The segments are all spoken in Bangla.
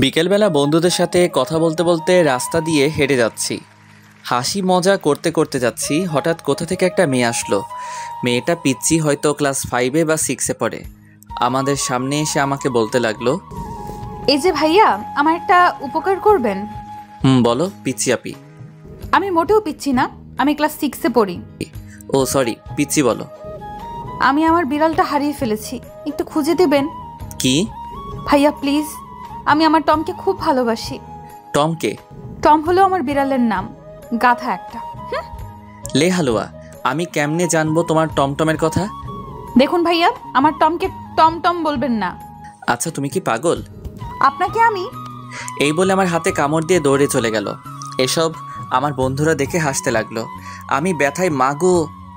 বিকেলবেলা বন্ধুদের সাথে কথা বলতে বলতে রাস্তা দিয়ে হেঁটে যাচ্ছি। হাসি মজা করতে করতে যাচ্ছি, হঠাৎ কোথা থেকে একটা মেয়ে আসলো। মেয়েটা পিচ্চি, হয়তো ক্লাস 5 বা 6 পড়ে। আমাদের সামনে এসে আমাকে বলতে লাগলো, এই যে ভাইয়া, আমার একটা উপকার করবেন। বলো পিচ্চি আপি। আমি মোটেও পিচ্ছি না, আমি ক্লাস 6 পড়ি। ও সরি, পিচ্চি বলো। আমি আমার বিড়ালটা হারিয়ে ফেলেছি, একটু খুঁজে দেবেন? কি? ভাইয়া প্লিজ, আমি আমার টমকে খুব ভালোবাসি। টমকে? টম হলো আমার বিড়ালের নাম, গাধা একটা। লে হালুয়া, আমি কেমনে জানবো তোমার টমটমের কথা? দেখুন ভাইয়া, আমার টমকে টম টম বলবেন না। আচ্ছা তুমি কি পাগল? আপনাকে আমি। এই বলে আমার হাতে কামড় দিয়ে দৌড়ে চলে গেল। এসব আমার বন্ধুরা দেখে হাসতে লাগলো। আমি ব্যথায় মা গো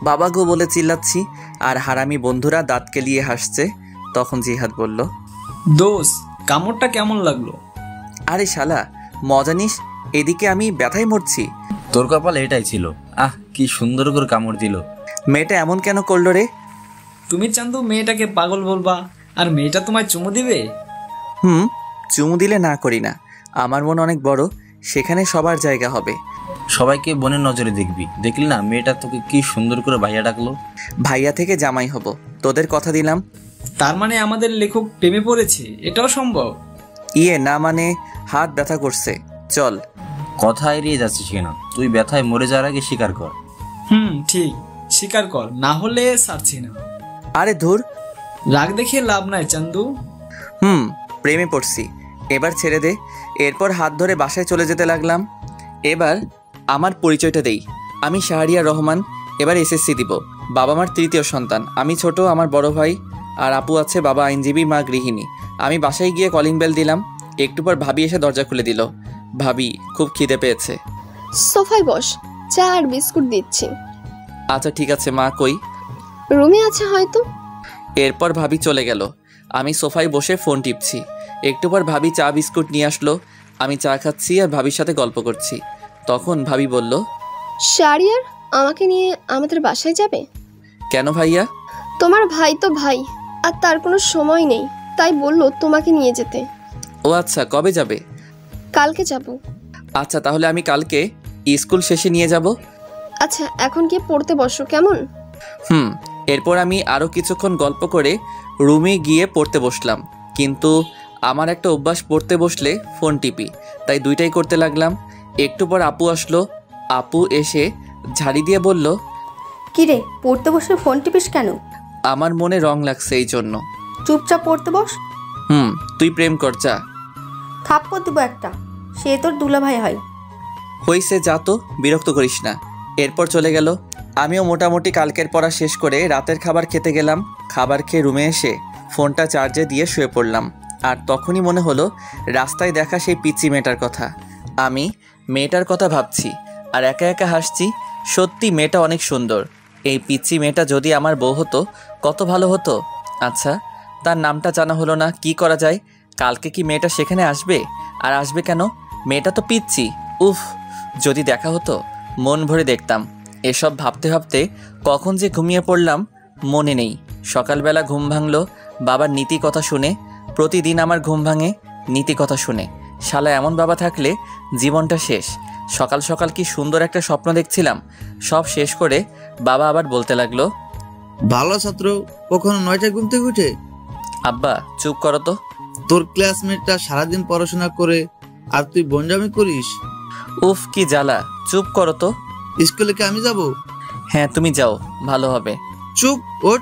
বাবা গো বলে চিল্লাচ্ছি, আর হারামি বন্ধুরা দাঁত কেলিয়ে হাসছে। তখন জিহাদ বলল, দোষ, কামড়টা কেমন লাগলো? আরে শালা মজা নিস, এদিকে আমি ব্যথায় মরছি। তোর কপাল এটাই ছিল। কি সুন্দর করে কামড় দিল। মেয়েটা এমন কেন করলো রে? তুমি চান্দু মেয়েটাকে পাগল বলবা, আর মেয়েটা তোমায় চুমু দিবে? চুমু দিলে না করি না, আমার মন অনেক বড়, সেখানে সবার জায়গা হবে। সবাইকে বোনের নজরে দেখবি। দেখলি না মেয়েটা তোকে কি সুন্দর করে ভাইয়া ডাকলো। ভাইয়া থেকে জামাই হব, তোদের কথা দিলাম। তার মানে আমাদের লেখক প্রেমে পড়েছে, এটাও সম্ভব? না মানে হাত ব্যথা করছে, চল। কথা এড়িয়ে যাচ্ছিস কেন? তুই ব্যথায় মরে যাওয়ার আগে স্বীকার কর। ঠিক, স্বীকার কর, না হলে ছাড়ছি না। আরে ধুর, রাগ দেখিয়ে লাভ নাই চান্দু। প্রেমে পড়ছি, এবার ছেড়ে দে। এরপর হাত ধরে বাসায় চলে যেতে লাগলাম। এবার আমার পরিচয়টা দেই, আমি শাহরিয়ার রহমান, এবার এসএসসি দিব। বাবা মার তৃতীয় সন্তান, আমি ছোট, আমার বড় ভাই আর আপু আছে, বাবা আইনজীবী, মা গৃহিণী। আমি বাসায় গিয়ে কলিং বেল দিলাম, একটু পর ভাবি এসে দরজা খুলে দিল। ভাবি, খুব খিদে পেয়েছে। সোফায় বস, চা আর বিস্কুট দিচ্ছি। আচ্ছা ঠিক আছে মা, কই? রুমে আছে হয়তো। এরপর ভাবি চলে গেল, আমি সোফায় বসে ফোন টিপছি। একটু পর ভাবি চা বিস্কুট নিয়ে আসলো, আমি চা খাচ্ছি আর ভাবির সাথে গল্প করছি। তখন ভাবি বলল, শাহরিয়ার আমাকে নিয়ে আমাদের বাসায় যাবে? কেন ভাইয়া? তোমার ভাই তো ভাই, আর তার কোনো সময় নেই, তাই বললো তোমাকে নিয়ে যেতে। ও আচ্ছা, কবে যাবে? কালকে যাব। আচ্ছা তাহলে আমি কালকে স্কুল শেষে নিয়ে যাব। আচ্ছা এখন গিয়ে পড়তে বসো কেমন? এরপর আমি আরও কিছুক্ষণ গল্প করে রুমে গিয়ে পড়তে বসলাম। কিন্তু আমার একটা অভ্যাস, পড়তে বসলে ফোন টিপি, তাই দুইটাই করতে লাগলাম। একটু পর আপু আসলো, আপু এসে ঝাড়ি দিয়ে বলল, কিরে পড়তে বসে ফোন টিপিস কেন? আমার মনে রং লাগছে এই জন্য। চুপচাপ পড়তে বস। তুই প্রেম কর, যা। থাপ্পড় দিব একটা, সে তোর দুলাভাই হয়। হইছে, যা তো, বিরক্ত করিস না। এরপর চলে গেল। আমিও মোটামুটি কালকের পড়া শেষ করে রাতের খাবার খেতে গেলাম। খাবার খেয়ে রুমে এসে ফোনটা চার্জে দিয়ে শুয়ে পড়লাম। আর তখনই মনে হলো রাস্তায় দেখা সেই পিচ্চি মেয়েটার কথা। আমি মেয়েটার কথা ভাবছি আর একা একা হাসছি। সত্যি মেয়েটা অনেক সুন্দর। এই পিচ্চি মেয়েটা যদি আমার বউ হতো কত ভালো হতো। আচ্ছা, তার নামটা জানা হলো না, কি করা যায়? কালকে কি মেয়েটা সেখানে আসবে? আর আসবে কেন? মেয়েটা তো পিচ্চি। উফ, যদি দেখা হতো মন ভরে দেখতাম। এসব ভাবতে ভাবতে কখন যে ঘুমিয়ে পড়লাম মনে নেই। সকালবেলা ঘুম ভাঙলো বাবার নীতি কথা শুনে। প্রতিদিন আমার ঘুম ভাঙে নীতি কথা শুনে। শালা এমন বাবা থাকলে জীবনটা শেষ। সকাল সকাল কি সুন্দর একটা স্বপ্ন দেখছিলাম, সব শেষ করে বাবা আবার বলতে লাগলো, ভালো ছাত্র কখনো 9টায় ঘুম থেকে উঠে? আব্বা চুপ করো তো। তোর ক্লাসমেটটা সারাদিন পড়াশোনা করে আর তুই বনজামি করিস। উফ কি জ্বালা, চুপ করো তো। স্কুলে কি আমি যাব? হ্যাঁ তুমি যাও, ভালো হবে। চুপ, ওঠ।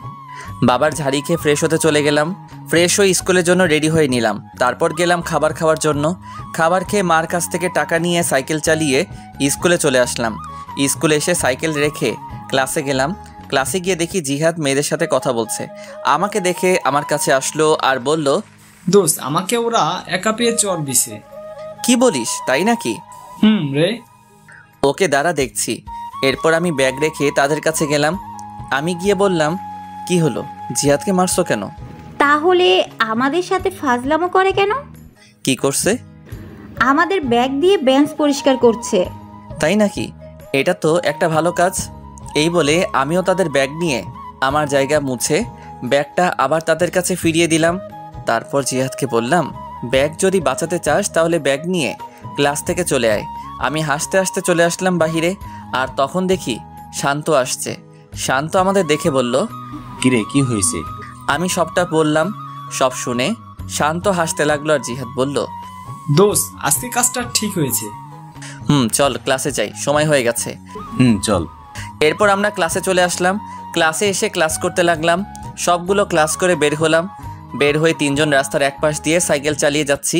বাবার ঝাড়ি খেয়ে ফ্রেশ হতে চলে গেলাম। ফ্রেশ হয়ে স্কুলের জন্য রেডি হয়ে নিলাম। তারপর গেলাম খাবার খাওয়ার জন্য। খাবার খেয়ে মার কাছ থেকে টাকা নিয়ে সাইকেল চালিয়ে স্কুলে চলে আসলাম। স্কুলে এসে সাইকেল রেখে ক্লাসে গেলাম। ক্লাসে গিয়ে দেখি জিহাদ মেয়েদের সাথে কথা বলছে। আমাকে দেখে আমার কাছে আসলো আর বলল, দোস্ত, আমাকে ওরা একা পেয়ে চর দিছে। কি বলিস, তাই নাকি? রে। ওকে দাঁড়া দেখছি। এরপর আমি ব্যাগ রেখে তাদের কাছে গেলাম। আমি গিয়ে বললাম, কি হলো, জিহাদকে মারছো কেন? তাহলে আমাদের সাথে ফাজলামো করে কেন? কি করছে? আমাদের ব্যাগ দিয়ে বেঞ্চ পরিষ্কার করছে। তাই নাকি? এটা তো একটা ভালো কাজ। এই বলে আমিও তাদের ব্যাগ নিয়ে আমার জায়গা মুছে ব্যাগটা আবার তাদের কাছে ফিরিয়ে দিলাম। তারপর জিহাদকে বললাম, ব্যাগ যদি বাঁচাতে চাস তাহলে ব্যাগ নিয়ে ক্লাস থেকে চলে আয়। আমি হাসতে হাসতে চলে আসলাম বাহিরে, আর তখন দেখি শান্ত আসছে। শান্ত আমাদের দেখে বলল, কিরে কি হয়েছে? আমি সবটা বললাম। সব শুনে শান্ত হাসতে লাগলো, আর জিহাদ বলল, দোস্ত আজকে কাজটা ঠিক হয়েছে। চল ক্লাসে যাই, সময় হয়ে গেছে। চল। এরপর আমরা ক্লাসে চলে আসলাম। ক্লাসে এসে ক্লাস করতে লাগলাম। সবগুলো ক্লাস করে বের হলাম। বের হয়ে তিনজন রাস্তার এক পাশ দিয়ে সাইকেল চালিয়ে যাচ্ছি।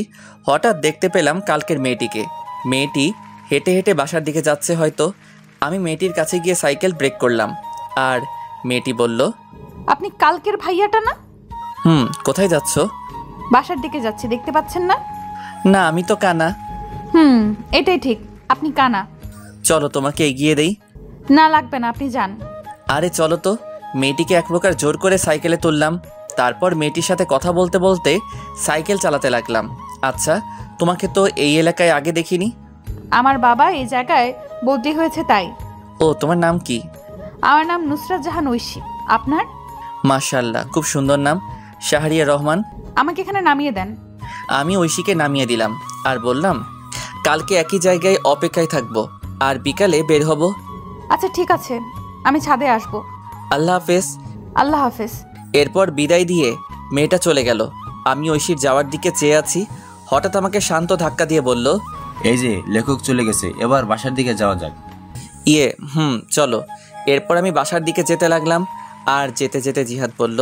হঠাৎ দেখতে পেলাম কালকের মেয়েটিকে। মেয়েটি হেঁটে হেঁটে বাসার দিকে যাচ্ছে হয়তো। আমি মেয়েটির কাছে গিয়ে সাইকেল ব্রেক করলাম, আর মেয়েটি বলল, আপনি কালকের ভাইয়াটা না? কোথায় যাচ্ছ? বাসার দিকে যাচ্ছি, দেখতে পাচ্ছেন না? না, আমি তো কানা। এটাই ঠিক, আপনি কানা। চলো তোমাকে এগিয়ে দেই। না লাগবে না, আপনি যান। আরে চলো তো। মেয়েটিকে এক প্রকার জোর করে সাইকেলে তুললাম। তারপর মেয়েটির সাথে কথা বলতে বলতে সাইকেল চালাতে লাগলাম। আচ্ছা, তোমাকে তো এই এলাকায় আগে দেখিনি। আমার বাবা এই জায়গায় বদলি হয়েছে তাই। ও, তোমার নাম কি? আমার নাম নুসরাত জাহান ঐশী। আপনার? মাশাআল্লাহ, খুব সুন্দর নাম, শাহরিয়া রহমান। আমাকে এখানে নামিয়ে দেন। আমি ঐশীকে নামিয়ে দিলাম আর বললাম, কালকে একই জায়গায় অপেক্ষায় থাকবো, আর বিকালে বের হব। আচ্ছা ঠিক আছে, আমি ছাদে আসবো। আল্লাহ হাফেজ। আল্লাহ হাফেজ। এরপর বিদায় দিয়ে মেয়েটা চলে গেল। আমি ঐশীর যাওয়ার দিকে চেয়ে আছি। হঠাৎ আমাকে শান্ত ধাক্কা দিয়ে বলল, এই যে লেখক চলে গেছে, এবার বাসার দিকে যাওয়া যাক। চলো। এরপর আমি বাসার দিকে যেতে লাগলাম, আর যেতে যেতে জিহাদ বলল,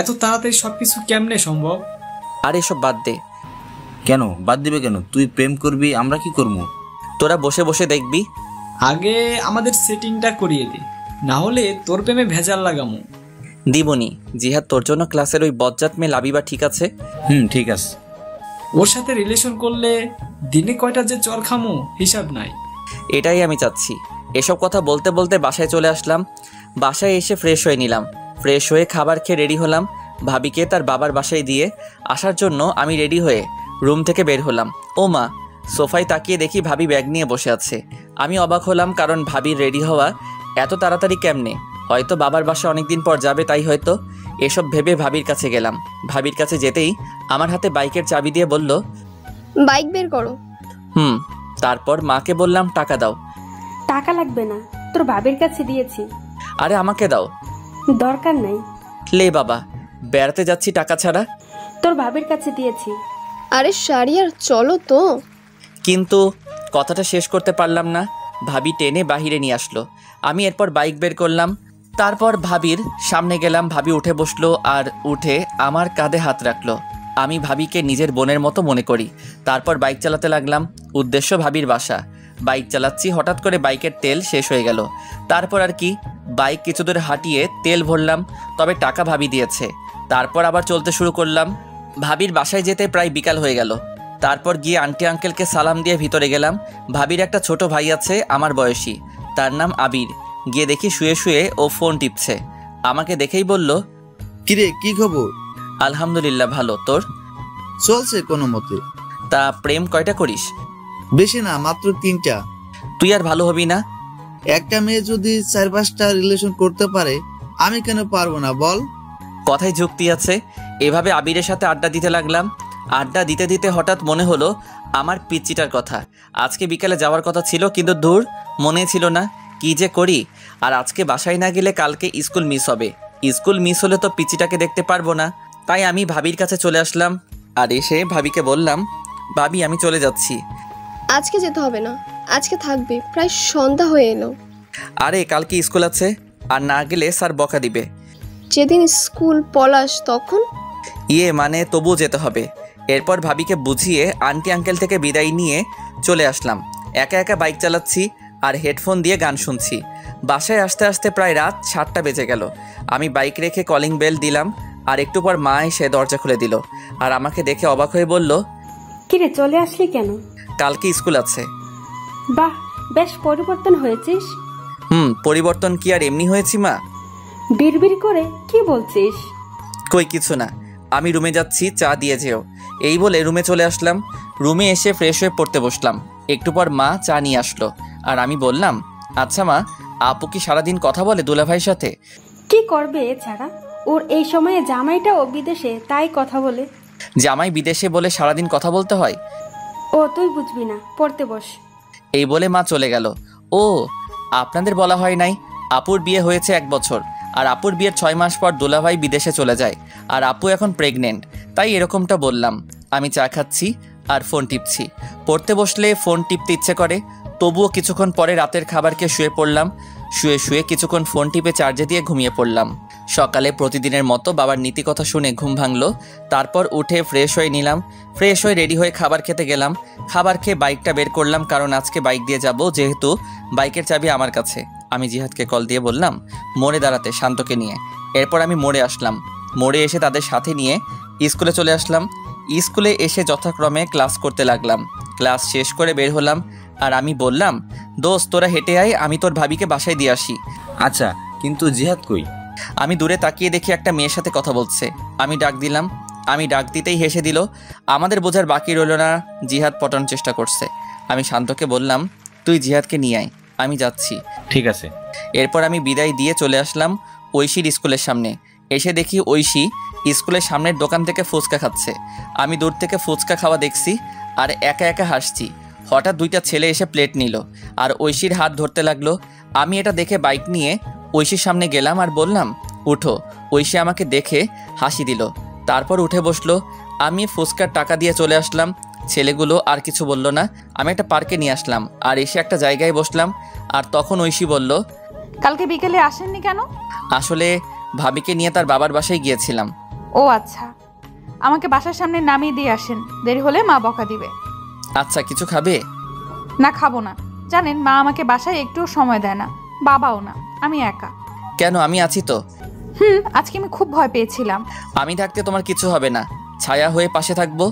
এত তাড়াতাড়ি সবকিছু কেমনে সম্ভব? আর এসব বাদ দে। কেন বাদ দিবে কেন? তুই প্রেম করবি, আমরা কি করবো? তোরা বসে বসে দেখবি। আগে আমাদের সেটিংটা করিয়ে দে, না হলে তোর প্রেমে ভেজাল লাগামু। দিবনি। জিহাদ, তোর জন্য ক্লাসের ওই বজ্জাত মেয়ে লাবিবা ঠিক আছে? ঠিক আছে। ওর সাথে রিলেশন করলে দিনে কয়টা যে চর খামু হিসাব নাই। এটাই আমি চাচ্ছি। এসব কথা বলতে বলতে বাসায় চলে আসলাম। বাসায় এসে ফ্রেশ হয়ে নিলাম। ফ্রেশ হয়ে খাবার খেয়ে রেডি হলাম। ভাবিকে তার বাবার বাসায় দিয়ে আসার জন্য আমি রেডি হয়ে রুম থেকে বের হলাম। ও মা, সোফায় তাকিয়ে দেখি ভাবি ব্যাগ নিয়ে বসে আছে। আমি অবাক হলাম, কারণ ভাবির রেডি হওয়া এত তাড়াতাড়ি কেমনে? হয়তো বাবার বাসা অনেকদিন পর যাবে, তাই হয়তো। এসব ভেবে ভাবির কাছে গেলাম। ভাবির কাছে যেতেই আমার হাতে বাইকের চাবি দিয়ে বলল, বাইক বের করো। তারপর মাকে বললাম, টাকা দাও। টাকা লাগবে না, তোর বাবার কাছে দিয়েছি। আরে আমাকে দাও। দরকার নাই। লে বাবা, বেড়াতে যাচ্ছি টাকা ছাড়া। তোর বাবার কাছে দিয়েছি। আরে শাড়িয়ার চলো তো। কিন্তু কথাটা শেষ করতে পারলাম না। ভাবি টেনে বাহিরে নিয়ে আসলো। আমি এরপর বাইক বের করলাম। তারপর ভাবির সামনে গেলাম। ভাবি উঠে বসলো, আর উঠে আমার কাঁধে হাত রাখলো। আমি ভাবিকে নিজের বোনের মতো মনে করি। তারপর বাইক চালাতে লাগলাম। উদ্দেশ্য ভাবির বাসা। বাইক চালাচ্ছি, হঠাৎ করে বাইকের তেল শেষ হয়ে গেল। তারপর আর কি, বাইক কিছু দূর হাঁটিয়ে তেল ভরলাম, তবে টাকা ভাবি দিয়েছে। তারপর আবার চলতে শুরু করলাম। ভাবির বাসায় যেতে প্রায় বিকাল হয়ে গেল। তারপর গিয়ে আন্টি আঙ্কেলকে সালাম দিয়ে ভিতরে গেলাম। ভাবির একটা ছোট ভাই আছে আমার বয়সী, তার নাম আবির। গিয়ে দেখি শুয়ে শুয়ে ও ফোন টিপছে। আমাকে দেখেই বলল, কিরে কি খবর? আলহামদুলিল্লাহ ভালো, তোর? চলছে কোনো মতে। তা প্রেম কয়টা করিস? বেশি না, মাত্র 3টা। তুই আর ভালো হবি না? একটা মেয়ে যদি 4-5টা রিলেশন করতে পারে, আমি কেন পারবো না বল? কথায় যুক্তি আছে। এভাবে আবিরের সাথে আড্ডা দিতে লাগলাম। আড্ডা দিতে দিতে হঠাৎ মনে হলো আমার পিচ্চিটার কথা। আজকে বিকালে যাওয়ার কথা ছিল, কিন্তু দূর, মনে ছিল না। কি যে করি। আর আজকে বাসায় না গেলে কালকে স্কুল মিস হবে। স্কুল মিস হলে তো পিচ্চিটাকে দেখতে পারবো না। তাই আমি ভাবির কাছে চলে আসলাম, আর এসে ভাবিকে বললাম, ভাবি আমি চলে যাচ্ছি। আজকে যেতে হবে না, আজকে থাকবে, প্রায় সন্ধ্যা হয়ে এলো। আরে কালকে স্কুল আছে, আর না গেলে স্যার বকা দিবে। যেদিন স্কুল পলাশ তখন? মানে তবুও যেতে হবে। এরপর ভাবিকে বুঝিয়ে আন্টি আঙ্কেল থেকে বিদায় নিয়ে চলে আসলাম। একা একা বাইক চালাচ্ছি আর হেডফোন দিয়ে গান শুনছি। বাসায় আসতে আসতে প্রায় রাত 7টা বেজে গেল। আমি বাইক রেখে কলিং বেল দিলাম, আর একটু পর মা এসে দরজা খুলে দিল, আর আমাকে দেখে অবাক হয়ে বলল, কিরে চলে আসলি কেন? কালকে স্কুল আছে। বাহ, বেশ পরিবর্তন হয়েছিস। পরিবর্তন কি আর এমনি হয়েছি মা? বিড়বিড় করে কি বলছিস? কই কিছু না, আমি রুমে যাচ্ছি, চা দিয়ে যেও। এই বলে রুমে চলে আসলাম। রুমে এসে ফ্রেশ হয়ে পড়তে বসলাম। একটু পর মা চা নিয়ে আসলো, আর আমি বললাম, আচ্ছা মা, আপু কি সারাদিন কথা বলে দুলাভাইয়ের সাথে? কি করবে এছাড়া? ওর এই সময়ে জামাইটাও বিদেশে, তাই কথা বলে। জামাই বিদেশে বলে সারাদিন কথা বলতে হয়। ও তুই বুঝবি না, পড়তে বস। এই বলে মা চলে গেল। ও আপনাদের বলা হয় নাই, আপুর বিয়ে হয়েছে 1 বছর, আর আপুর বিয়ের 6 মাস পর দুলাভাই বিদেশে চলে যায়, আর আপু এখন প্রেগনেন্ট, তাই এরকমটা বললাম। আমি চা খাচ্ছি আর ফোন টিপছি। পড়তে বসলে ফোন টিপতে ইচ্ছে করে, তবুও কিছুক্ষণ পরে রাতের খাবার খেয়ে শুয়ে পড়লাম। শুয়ে শুয়ে কিছুক্ষণ ফোন টিপে চার্জে দিয়ে ঘুমিয়ে পড়লাম। সকালে প্রতিদিনের মতো বাবার নীতিকথা শুনে ঘুম ভাঙলো। তারপর উঠে ফ্রেশ হয়ে নিলাম। ফ্রেশ হয়ে রেডি হয়ে খাবার খেতে গেলাম। খাবার খেয়ে বাইকটা বের করলাম, কারণ আজকে বাইক দিয়ে যাব, যেহেতু বাইকের চাবি আমার কাছে। আমি জিহাদকে কল দিয়ে বললাম মোড়ে দাঁড়াতে শান্তকে নিয়ে। এরপর আমি মোড়ে আসলাম। মোড়ে এসে তাদের সাথে নিয়ে স্কুলে চলে আসলাম। স্কুলে এসে যথাক্রমে ক্লাস করতে লাগলাম। ক্লাস শেষ করে বের হলাম, আর আমি বললাম দোস্ত তোরা হেঁটে আয়, আমি তোর ভাবিকে বাসায় দিয়ে আসি। আচ্ছা, কিন্তু জিহাদ কই? আমি দূরে তাকিয়ে দেখি একটা মেয়ের সাথে কথা বলছে। আমি ডাক দিলাম। আমি ডাক দিতেই হেসে দিল। আমাদের বোঝার বাকি রইল না, জিহাদ পটানোর চেষ্টা করছে। আমি শান্তকে বললাম তুই জিহাদকে নিয়ে আয়, আমি যাচ্ছি। ঠিক আছে। এরপর আমি বিদায় দিয়ে চলে আসলাম ঐশীর স্কুলের সামনে। এসে দেখি ঐশী স্কুলের সামনের দোকান থেকে ফুচকা খাচ্ছে। আমি দূর থেকে ফুচকা খাওয়া দেখছি আর একা একা হাসছি। হঠাৎ 2টা ছেলে এসে প্লেট নিল আর ঐশীর হাত ধরতে লাগলো। আমি এটা দেখে বাইক নিয়ে ঐশীর সামনে গেলাম আর বললাম উঠো। ঐশী আমাকে দেখে হাসি দিল, তারপর উঠে বসলো। আমি ফুচকার টাকা দিয়ে চলে আসলাম। ছেলেগুলো আর কিছু বলল না। আমি একটা পার্কে নিয়ে আসলাম আর এসে একটা জায়গায় বসলাম। আর তখন ঐশী বলল কালকে বিকেলে আসেননি কেন? আসলে ভাবিকে নিয়ে তার বাবার বাসায় গিয়েছিলাম। ও আচ্ছা, আমাকে বাসার সামনে নামিয়ে দিয়ে আসেন, দেরি হলে মা বকা দিবে। আচ্ছা, কিছু খাবে? না খাবো না, জানেন মা আমাকে বাসায় একটুও সময় দেয় না, বাবাও না, আমি একা। কেন, আমি আছি তো। আজকে আমি খুব ভয় পেয়েছিলাম। আমি থাকতে তোমার কিছু হবে না, ছায়া হয়ে পাশে থাকবো।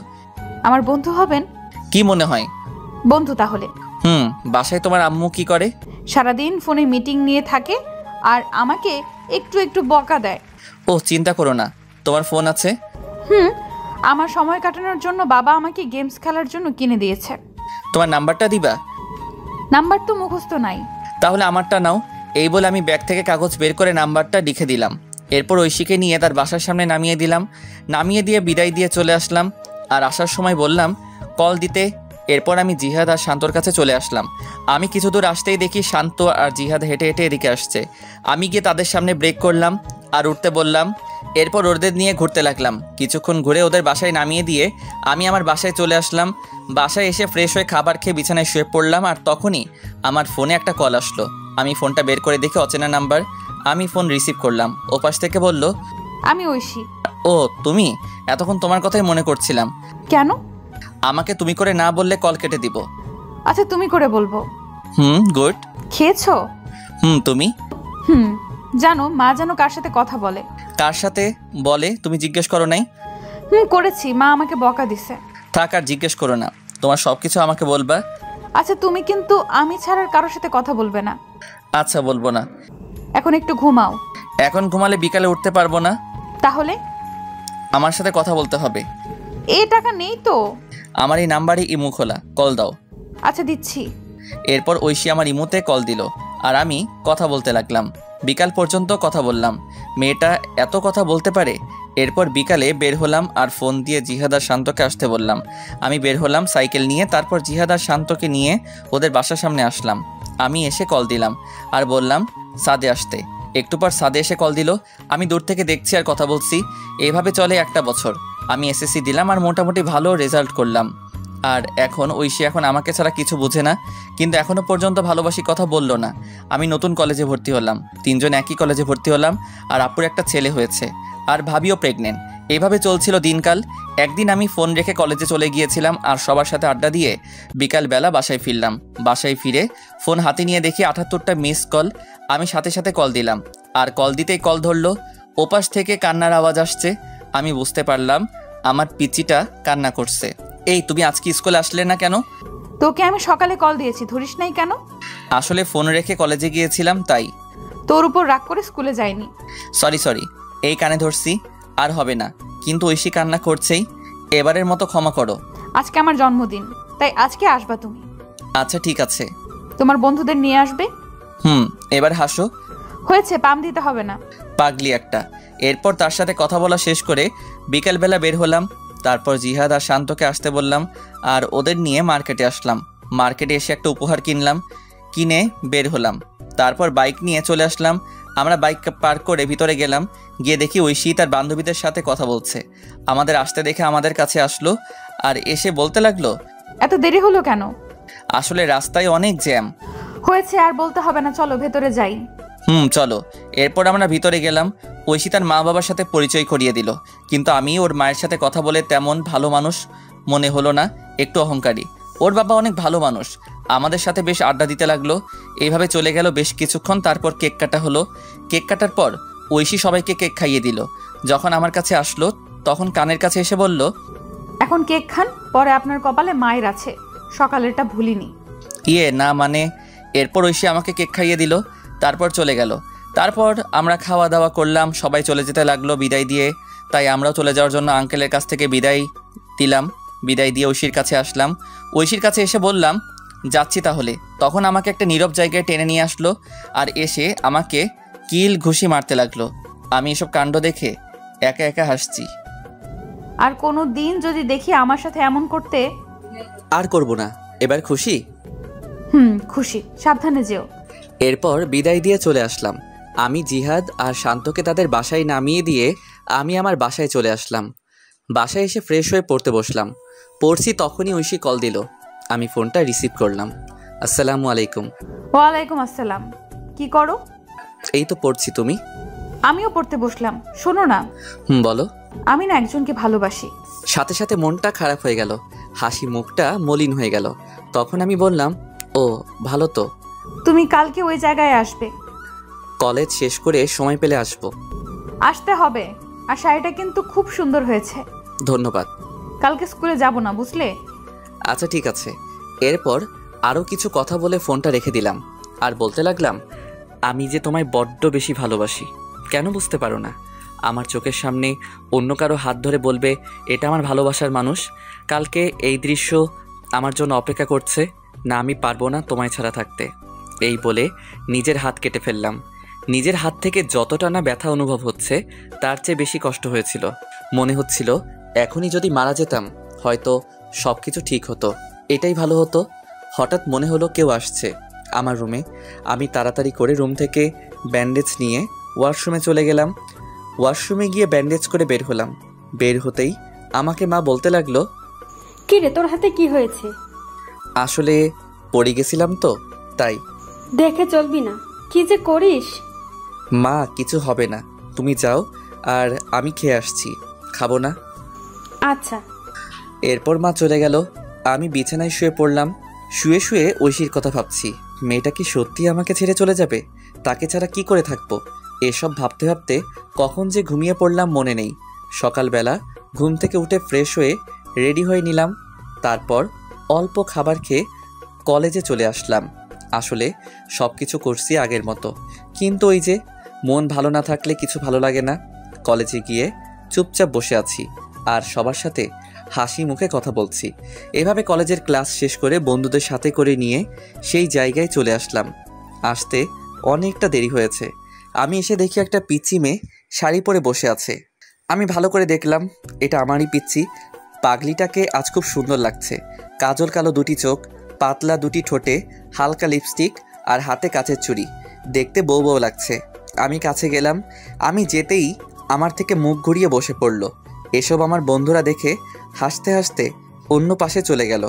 আমার বন্ধু হবেন? কি মনে হয়? বন্ধু তাহলে। বাসায় তোমার আম্মু কি করে? সারাদিন ফোনে মিটিং নিয়ে থাকে আর আমাকে একটু একটু বকা দেয়। ও চিন্তা করো না, তোমার ফোন আছে। আমার সময় কাটানোর জন্য বাবা আমাকে গেমস খেলার জন্য কিনে দিয়েছে। তোমার নাম্বারটা দিবা? নাম্বার তো মুখস্থ নাই। তাহলে আমারটা নাও। এই বলে আমি ব্যাগ থেকে কাগজ বের করে নাম্বারটা লিখে দিলাম। এরপর ঐশীকে নিয়ে তার বাসার সামনে নামিয়ে দিলাম। নামিয়ে দিয়ে বিদায় দিয়ে চলে আসলাম। আর আসার সময় বললাম কল দিতে। এরপর আমি জিহাদ আর শান্তর কাছে চলে আসলাম। আমি কিছু দূর আসতেই দেখি শান্ত আর জিহাদ হেঁটে হেঁটে এদিকে আসছে। আমি গিয়ে তাদের সামনে ব্রেক করলাম আর উঠতে বললাম। এরপর ওদের নিয়ে ঘুরতে লাগলাম। কিছুক্ষণ ঘুরে ওদের বাসায় নামিয়ে দিয়ে আমি আমার বাসায় চলে আসলাম। বাসায় এসে ফ্রেশ হয়ে খাবার খেয়ে বিছানায় শুয়ে পড়লাম। আর তখনই আমার ফোনে একটা কল আসলো। আমি ফোনটা বের করে দেখি অচেনা নাম্বার। আমি ফোন রিসিভ করলাম। ওপাশ থেকে বলল আমি ঐশী। ও তুমি? এতক্ষণ তোমার কথাই মনে করছিলাম। কেন? আমাকে তুমি করে না বললে কল কেটে দিব। আচ্ছা তুমি করে বলবো। গুড। খেয়েছো? তুমি? জানো মা যেন কার সাথে কথা বলে। কার সাথে বলে তুমি জিজ্ঞেস করো নাই? করেছি, মা আমাকে বকা দিছে। থাক আর জিজ্ঞেস করো না, তোমার সবকিছু আমাকে বলবা। আচ্ছা তুমি কিন্তু আমি ছাড়ার কারোর সাথে কথা বলবে না। আচ্ছা বলবো না। এখন একটু ঘুমাও। এখন ঘুমালে বিকালে উঠতে পারবো না। তাহলে? আমার সাথে কথা বলতে হবে। এই টাকা নেই তো। আমার এই নাম্বারে ইমো খোলা, কল দাও। আচ্ছা দিচ্ছি। এরপর ঐশী আমার ইমোতে কল দিল আর আমি কথা বলতে লাগলাম। বিকাল পর্যন্ত কথা বললাম। মেয়েটা এত কথা বলতে পারে। এরপর বিকালে বের হলাম আর ফোন দিয়ে জিহাদ আর শান্তকে আসতে বললাম। আমি বের হলাম সাইকেল নিয়ে। তারপর জিহাদ আর শান্তকে নিয়ে ওদের বাসার সামনে আসলাম। আমি এসে কল দিলাম আর বললাম সাদে আসতে। একটু পর সাদে এসে কল দিল। আমি দূর থেকে দেখছি আর কথা বলছি। এভাবে চলে 1টা বছর। আমি এসএসসি দিলাম আর মোটামুটি ভালো রেজাল্ট করলাম। আর এখন ঐশী এখন আমাকে ছাড়া কিছু বোঝে না, কিন্তু এখনও পর্যন্ত ভালোবাসি কথা বললো না। আমি নতুন কলেজে ভর্তি হলাম, 3জন একই কলেজে ভর্তি হলাম। আর আপুর একটা ছেলে হয়েছে আর ভাবিও প্রেগনেন্ট। এইভাবে চলছিল দিনকাল। একদিন আমি ফোন রেখে কলেজে চলে গিয়েছিলাম আর সবার সাথে আড্ডা দিয়ে বিকালবেলা বাসায় ফিরলাম। বাসায় ফিরে ফোন হাতে নিয়ে দেখি 78টা মিস কল। আমি সাথে সাথে কল দিলাম আর কল দিতেই কল ধরলো। ওপাশ থেকে কান্নার আওয়াজ আসছে। আমি বুঝতে পারলাম আমার পিচিটা কান্না করছে। এই তুমি আজকে স্কুলে আসলে না কেন? তোকে আমি সকালে কল দিয়েছি, ধরিস নাই কেন? আসলে ফোন রেখে কলেজে গিয়েছিলাম তাই। তোর উপর রাগ করে স্কুলে যাইনি। সরি, এই কানে ধরছি, আর হবে না। কিন্তু ঐশী কান্না করছেই, এবারের মতো ক্ষমা করো। আজকে আমার জন্মদিন, তাই আজকে আসবা তুমি। আচ্ছা ঠিক আছে। তোমার বন্ধুদের নিয়ে আসবে। এবার হাসো। হয়েছে, পাম দিতে হবে না। পাগলি একটা। এরপর তার সাথে কথা বলা শেষ করে বিকালবেলা বের হলাম। তারপর জিহাদ আর শান্তকে আসতে বললাম আর ওদের নিয়ে মার্কেটে আসলাম। মার্কেটে এসে একটা উপহার কিনলাম, কিনে বের হলাম। তারপর বাইক নিয়ে চলে আসলাম। আমরা বাইক পার্ক করে ভিতরে গেলাম, গিয়ে দেখি ঐশী তার বান্ধবীদের সাথে কথা বলছে। আমাদের আসতে দেখে আমাদের কাছে আসলো আর এসে বলতে লাগলো, এত দেরি হলো কেন? আসলে রাস্তায় অনেক জ্যাম। হয়েছে, আর বলতে হবে না, চলো ভেতরে যাই। চলো। এরপর আমরা ভিতরে গেলাম। ঐশী তার মা বাবার সাথে পরিচয় করিয়ে দিল, কিন্তু আমি ওর মায়ের সাথে কথা বলে তেমন ভালো মানুষ মনে হলো না, একটু অহংকারী। ওর বাবা অনেক ভালো মানুষ, আমাদের সাথে বেশ আড্ডা দিতে লাগলো। এইভাবে চলে গেল বেশ কিছুক্ষণ। তারপর কেক কাটা হলো। কেক কাটার পর ঐশী সবাইকে কেক খাইয়ে দিল। যখন আমার কাছে আসলো তখন কানের কাছে এসে বলল, এখন কেক খান, পরে আপনার কপালে মায়ের আছে, সকালেরটা ভুলিনি। না মানে। এরপর ঐশী আমাকে কেক খাইয়ে দিল, তারপর চলে গেল। তারপর আমরা খাওয়া দাওয়া করলাম, সবাই চলে যেতে লাগলো বিদায় দিয়ে। তাই আমরাও চলে যাওয়ার জন্য আঙ্কেলের কাছ থেকে বিদায় দিলাম। বিদায় দিয়ে ঐশীর কাছে আসলাম। ঐশীর কাছে এসে বললাম, যাচ্ছি তাহলে। তখন আমাকে একটা নীরব জায়গায় টেনে নিয়ে আসলো আর এসে আমাকে কিল ঘুষি মারতে লাগলো। আমি এসব কাণ্ড দেখে একা একা হাসছি। আর কোনো দিন যদি দেখি আমার সাথে এমন করতে। আর করব না, এবার খুশি? খুশি, সাবধানে যেও। এরপর বিদায় দিয়ে চলে আসলাম। আমি জিহাদ আর শান্তকে তাদের বাসায় নামিয়ে দিয়ে আমি আমার বাসায় চলে আসলাম। বাসায় এসে ফ্রেশ হয়ে পড়তে বসলাম। পড়ছি তখনই ঐশী কল দিল। আমি ফোনটা রিসিভ করলাম। আসসালামু আলাইকুম। ওয়ালাইকুম আসসালাম। কি করো? এই তো পড়ছি, তুমি? আমিও পড়তে বসলাম। শোনো না। বলো। আমি না একজনকে ভালোবাসি। সাথে সাথে মনটা খারাপ হয়ে গেল, হাসি মুখটা মলিন হয়ে গেল। তখন আমি বললাম, ও ভালো তো। তুমি কালকে ওই জায়গায় আসবে? কলেজ শেষ করে সময় পেলে আসবো। আসতে হবে। আর শাড়িটা কিন্তু খুব সুন্দর হয়েছে। ধন্যবাদ। কালকে স্কুলে যাব না, বুঝলে? আচ্ছা ঠিক আছে। এরপর আরও কিছু কথা বলে ফোনটা রেখে দিলাম আর বলতে লাগলাম, আমি যে তোমায় বড্ড বেশি ভালোবাসি, কেন বুঝতে পারো না? আমার চোখের সামনে অন্য কারো হাত ধরে বলবে এটা আমার ভালোবাসার মানুষ। কালকে এই দৃশ্য আমার জন্য অপেক্ষা করছে না, আমি পারবো না তোমায় ছাড়া থাকতে। এই বলে নিজের হাত কেটে ফেললাম। নিজের হাত থেকে যতটা না ব্যথা অনুভব হচ্ছে তার চেয়ে বেশি কষ্ট হয়েছিল। মনে হচ্ছিল এখনই যদি মারা যেতাম হয়তো সব কিছু ঠিক হতো, এটাই ভালো হতো। হঠাৎ মনে হলো কেউ আসছে আমার রুমে। আমি তাড়াতাড়ি করে রুম থেকে ব্যান্ডেজ নিয়ে ওয়াশরুমে চলে গেলাম। ওয়াশরুমে গিয়ে ব্যান্ডেজ করে বের হলাম। বের হতেই আমাকে মা বলতে লাগলো, কি রে, তোর হাতে কি হয়েছে? আসলে পড়ে গেছিলাম তো তাই। দেখে চলবি না, কি যে করিস। মা কিছু হবে না, তুমি যাও, আর আমি খেয়ে আসছি। খাবো না? আচ্ছা। এরপর মা চলে গেল। আমি বিছানায় শুয়ে পড়লাম। শুয়ে শুয়ে ঐশীর কথা ভাবছি। মেয়েটা কি সত্যি আমাকে ছেড়ে চলে যাবে? তাকে ছাড়া কি করে থাকবো? এসব ভাবতে ভাবতে কখন যে ঘুমিয়ে পড়লাম মনে নেই। সকালবেলা ঘুম থেকে উঠে ফ্রেশ হয়ে রেডি হয়ে নিলাম। তারপর অল্প খাবার খেয়ে কলেজে চলে আসলাম। আসলে সব কিছু করছি আগের মতো, কিন্তু ওই যে মন ভালো না থাকলে কিছু ভালো লাগে না। কলেজে গিয়ে চুপচাপ বসে আছি আর সবার সাথে হাসি মুখে কথা বলছি। এভাবে কলেজের ক্লাস শেষ করে বন্ধুদের সাথে করে নিয়ে সেই জায়গায় চলে আসলাম। আসতে অনেকটা দেরি হয়েছে। আমি এসে দেখি একটা পিচ্চি মেয়ে শাড়ি পরে বসে আছে। আমি ভালো করে দেখলাম এটা আমারই পিচ্চি। পাগলিটাকে আজ খুব সুন্দর লাগছে। কাজল কালো দুটি চোখ, পাতলা দুটি ঠোঁটে হালকা লিপস্টিক আর হাতে কাচের চুড়ি, দেখতে বউ বউ লাগছে। আমি কাছে গেলাম। আমি যেতেই আমার থেকে মুখ ঘুরিয়ে বসে পড়ল। এসব আমার বন্ধুরা দেখে হাসতে হাসতে অন্য পাশে চলে গেল।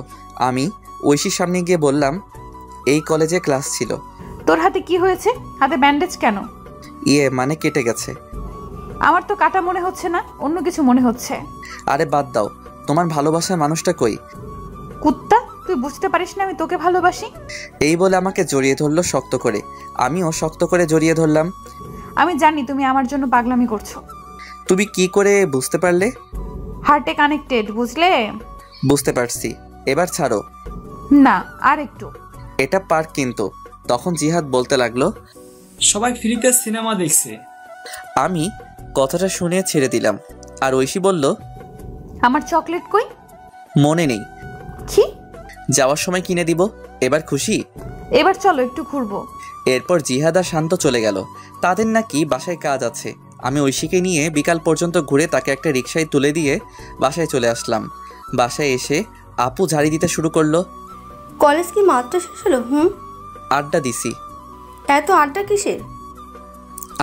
আমি ঐশীর সামনে গিয়ে বললাম, এই কলেজে ক্লাস ছিল। তোর হাতে কি হয়েছে? হাতে ব্যান্ডেজ কেন? মানে কেটে গেছে। আমার তো কাটা মনে হচ্ছে না, অন্য কিছু মনে হচ্ছে। আরে বাদ দাও, তোমার ভালোবাসার মানুষটা কই? কুত্তা, তুই বুঝতে পারিস না আমি তোকে ভালোবাসি? এই বলে আমাকে জড়িয়ে ধরলো শক্ত করে। আমিও শক্ত করে জড়িয়ে ধরলাম। আমি জানি তুমি আমার জন্য পাগলামি করছো। তুমি কি করে বুঝতে পারলে? হার্টে কানেক্টেড, বুঝলে? বুঝতে পারছি, এবার ছাড়ো। না, আর একটু। এটা পার্ক কিন্তু। তখন জিহাদ বলতে লাগলো, সবাই ফ্রিতে সিনেমা দেখছে। আমি কথাটা শুনে ছেড়ে দিলাম। আর ঐশী বলল, আমার চকলেট কই? মনে নেই। কি? যাওয়ার সময় কিনে দিব। এবার খুশি? এবার চলো একটু ঘুরবো। এরপর জিহাদ আর শান্ত চলে গেল। তাদের নাকি বাসায় কাজ আছে। আমি ঐশীকে নিয়ে বিকাল পর্যন্ত ঘুরে তাকে একটা রিকশায় তুলে দিয়ে বাসায় চলে আসলাম। বাসায় এসে আপু ঝাড়ি দিতে শুরু করলো। কলেজ কি মাত্র শেষ হলো? আড্ডা দিছি। এত আড্ডা কিসের?